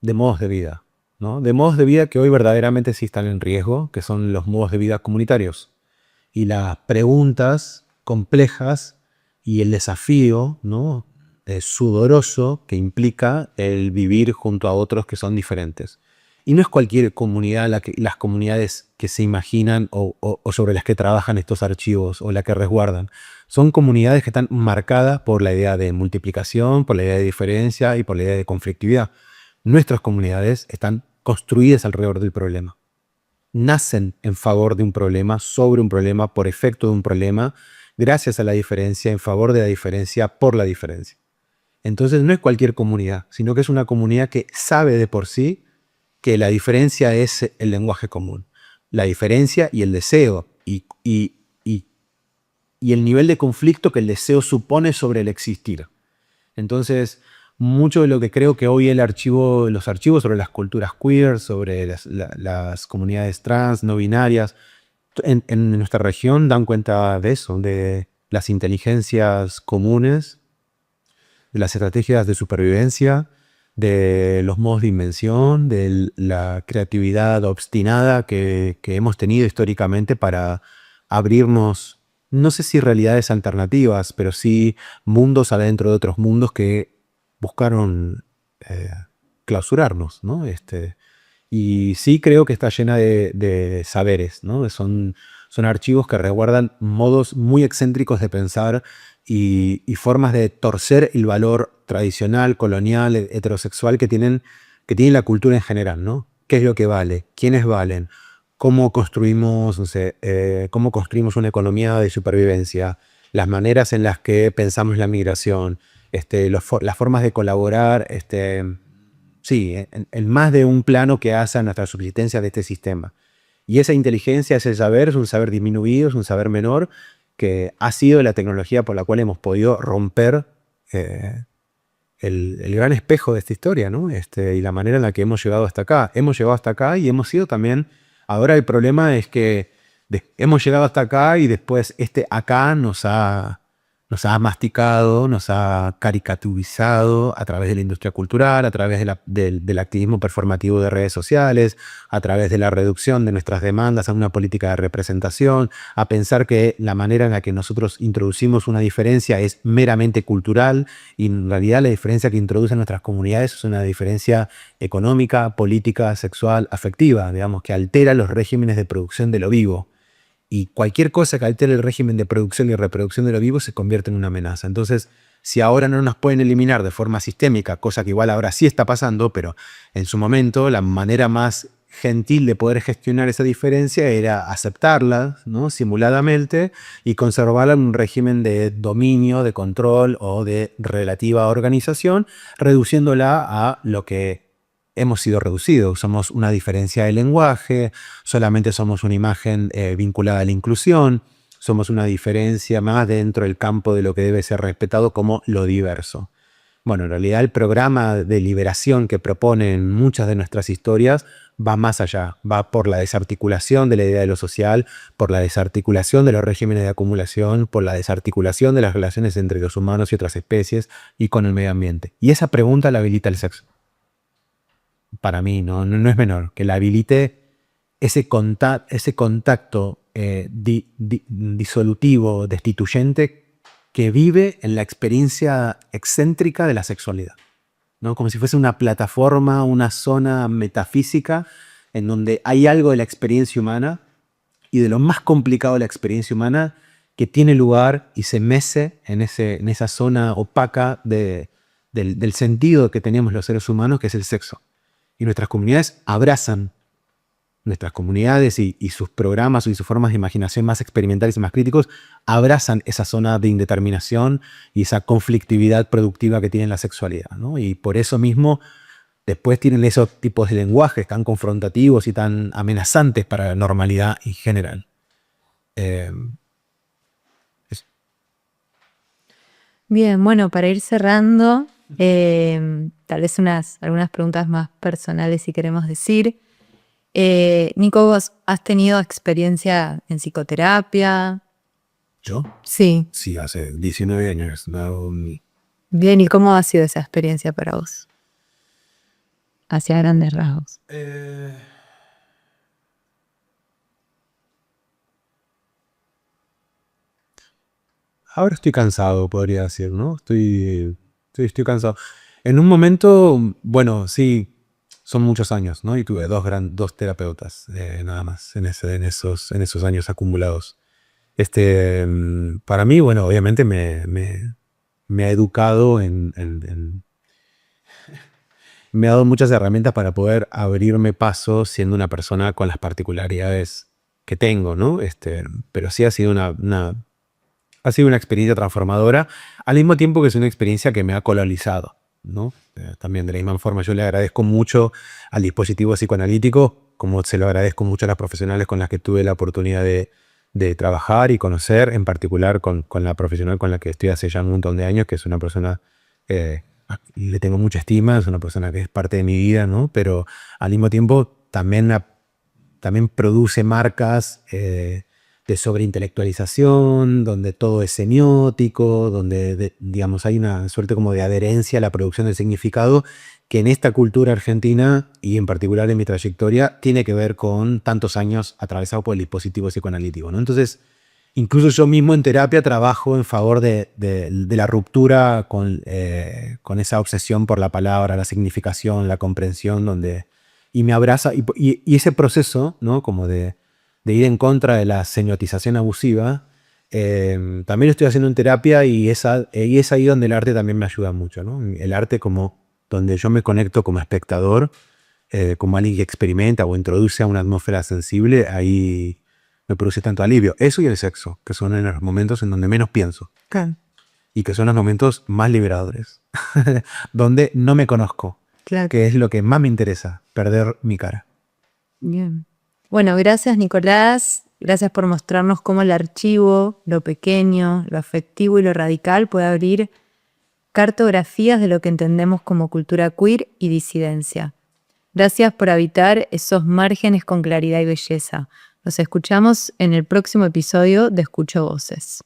de modos de vida, ¿no? De modos de vida que hoy verdaderamente sí están en riesgo, que son los modos de vida comunitarios. Y las preguntas complejas y el desafío, ¿no? Sudoroso que implica el vivir junto a otros que son diferentes. Y no es cualquier comunidad las comunidades que se imaginan o sobre las que trabajan estos archivos o la que resguardan. Son comunidades que están marcadas por la idea de multiplicación, por la idea de diferencia y por la idea de conflictividad. Nuestras comunidades están construidas alrededor del problema. Nacen en favor de un problema, sobre un problema, por efecto de un problema, gracias a la diferencia, en favor de la diferencia, por la diferencia. Entonces no es cualquier comunidad, sino que es una comunidad que sabe de por sí que la diferencia es el lenguaje común. La diferencia y el deseo y el nivel de conflicto que el deseo supone sobre el existir. Entonces, mucho de lo que creo que hoy los archivos sobre las culturas queer, sobre las comunidades trans, no binarias, en nuestra región dan cuenta de eso, de las inteligencias comunes, de las estrategias de supervivencia, de los modos de invención, de la creatividad obstinada que hemos tenido históricamente para abrirnos, no sé si realidades alternativas, pero sí mundos adentro de otros mundos que buscaron clausurarnos, ¿no? Y sí creo que está llena de saberes, ¿no? Son archivos que resguardan modos muy excéntricos de pensar y formas de torcer el valor tradicional, colonial, heterosexual que tiene la cultura en general, ¿no? ¿Qué es lo que vale? ¿Quiénes valen? ¿Cómo construimos, no sé, cómo construimos una economía de supervivencia? Las maneras en las que pensamos la migración, las formas de colaborar, sí, en más de un plano que hace a nuestra subsistencia de este sistema. Y esa inteligencia, ese saber, es un saber disminuido, es un saber menor, que ha sido la tecnología por la cual hemos podido romper el gran espejo de esta historia, ¿no? Y la manera en la que hemos llegado hasta acá. Hemos llegado hasta acá y hemos sido también... Ahora el problema es que hemos llegado hasta acá y después acá nos ha masticado, nos ha caricaturizado a través de la industria cultural, a través del activismo performativo de redes sociales, a través de la reducción de nuestras demandas a una política de representación, a pensar que la manera en la que nosotros introducimos una diferencia es meramente cultural y en realidad la diferencia que introducen nuestras comunidades es una diferencia económica, política, sexual, afectiva, digamos, que altera los regímenes de producción de lo vivo. Y cualquier cosa que altere el régimen de producción y reproducción de lo vivo se convierte en una amenaza. Entonces, si ahora no nos pueden eliminar de forma sistémica, cosa que igual ahora sí está pasando, pero en su momento la manera más gentil de poder gestionar esa diferencia era aceptarla, ¿no? Simuladamente, y conservarla en un régimen de dominio, de control o de relativa organización, reduciéndola a lo que hemos sido reducidos. Somos una diferencia de lenguaje, solamente somos una imagen vinculada a la inclusión, somos una diferencia más dentro del campo de lo que debe ser respetado como lo diverso. Bueno, en realidad el programa de liberación que proponen muchas de nuestras historias va más allá, va por la desarticulación de la idea de lo social, por la desarticulación de los regímenes de acumulación, por la desarticulación de las relaciones entre los humanos y otras especies y con el medio ambiente. Y esa pregunta la habilita el sexo. Para mí no es menor, que la habilite ese contacto disolutivo, destituyente, que vive en la experiencia excéntrica de la sexualidad, ¿no? Como si fuese una plataforma, una zona metafísica en donde hay algo de la experiencia humana y de lo más complicado de la experiencia humana que tiene lugar y se mece en esa zona opaca del sentido que tenemos los seres humanos, que es el sexo. Y nuestras comunidades abrazan, nuestras comunidades y sus programas y sus formas de imaginación más experimentales y más críticos abrazan esa zona de indeterminación y esa conflictividad productiva que tiene la sexualidad, ¿no? Y por eso mismo después tienen esos tipos de lenguajes tan confrontativos y tan amenazantes para la normalidad en general. Bien, bueno, para ir cerrando, tal vez algunas preguntas más personales si queremos decir. Nico, ¿vos has tenido experiencia en psicoterapia? ¿Yo? Sí. Sí, hace 19 años. Bien, ¿y cómo ha sido esa experiencia para vos? Hacia grandes rasgos. ahora estoy cansado, podría decir, ¿no? Estoy cansado. En un momento, bueno, sí, son muchos años, ¿no? Y tuve dos terapeutas, nada más, en esos años acumulados. Para mí, bueno, obviamente me ha educado me ha dado muchas herramientas para poder abrirme paso siendo una persona con las particularidades que tengo, ¿no? Pero sí ha sido ha sido una experiencia transformadora, al mismo tiempo que es una experiencia que me ha colonizado, ¿no? También de la misma forma yo le agradezco mucho al dispositivo psicoanalítico, como se lo agradezco mucho a las profesionales con las que tuve la oportunidad de trabajar y conocer, en particular con la profesional con la que estoy hace ya un montón de años, que es una persona, le tengo mucha estima, es una persona que es parte de mi vida, ¿no? Pero al mismo tiempo también produce marcas de sobreintelectualización, donde todo es semiótico, donde digamos, hay una suerte como de adherencia a la producción del significado que en esta cultura argentina, y en particular en mi trayectoria, tiene que ver con tantos años atravesado por el dispositivo psicoanalítico, ¿no? Entonces, incluso yo mismo en terapia trabajo en favor de la ruptura con esa obsesión por la palabra, la significación, la comprensión, y me abraza, y ese proceso, ¿no? Como de ir en contra de la semiotización abusiva, también lo estoy haciendo en terapia, y es ahí donde el arte también me ayuda mucho, ¿no? El arte como donde yo me conecto como espectador, como alguien que experimenta o introduce a una atmósfera sensible, ahí me produce tanto alivio. Eso y el sexo, que son en los momentos en donde menos pienso. Claro. Y que son los momentos más liberadores, donde no me conozco, Claro. que es lo que más me interesa, perder mi cara. Bien. Bueno, gracias Nicolás, gracias por mostrarnos cómo el archivo, lo pequeño, lo afectivo y lo radical puede abrir cartografías de lo que entendemos como cultura queer y disidencia. Gracias por habitar esos márgenes con claridad y belleza. Nos escuchamos en el próximo episodio de Escucho Voces.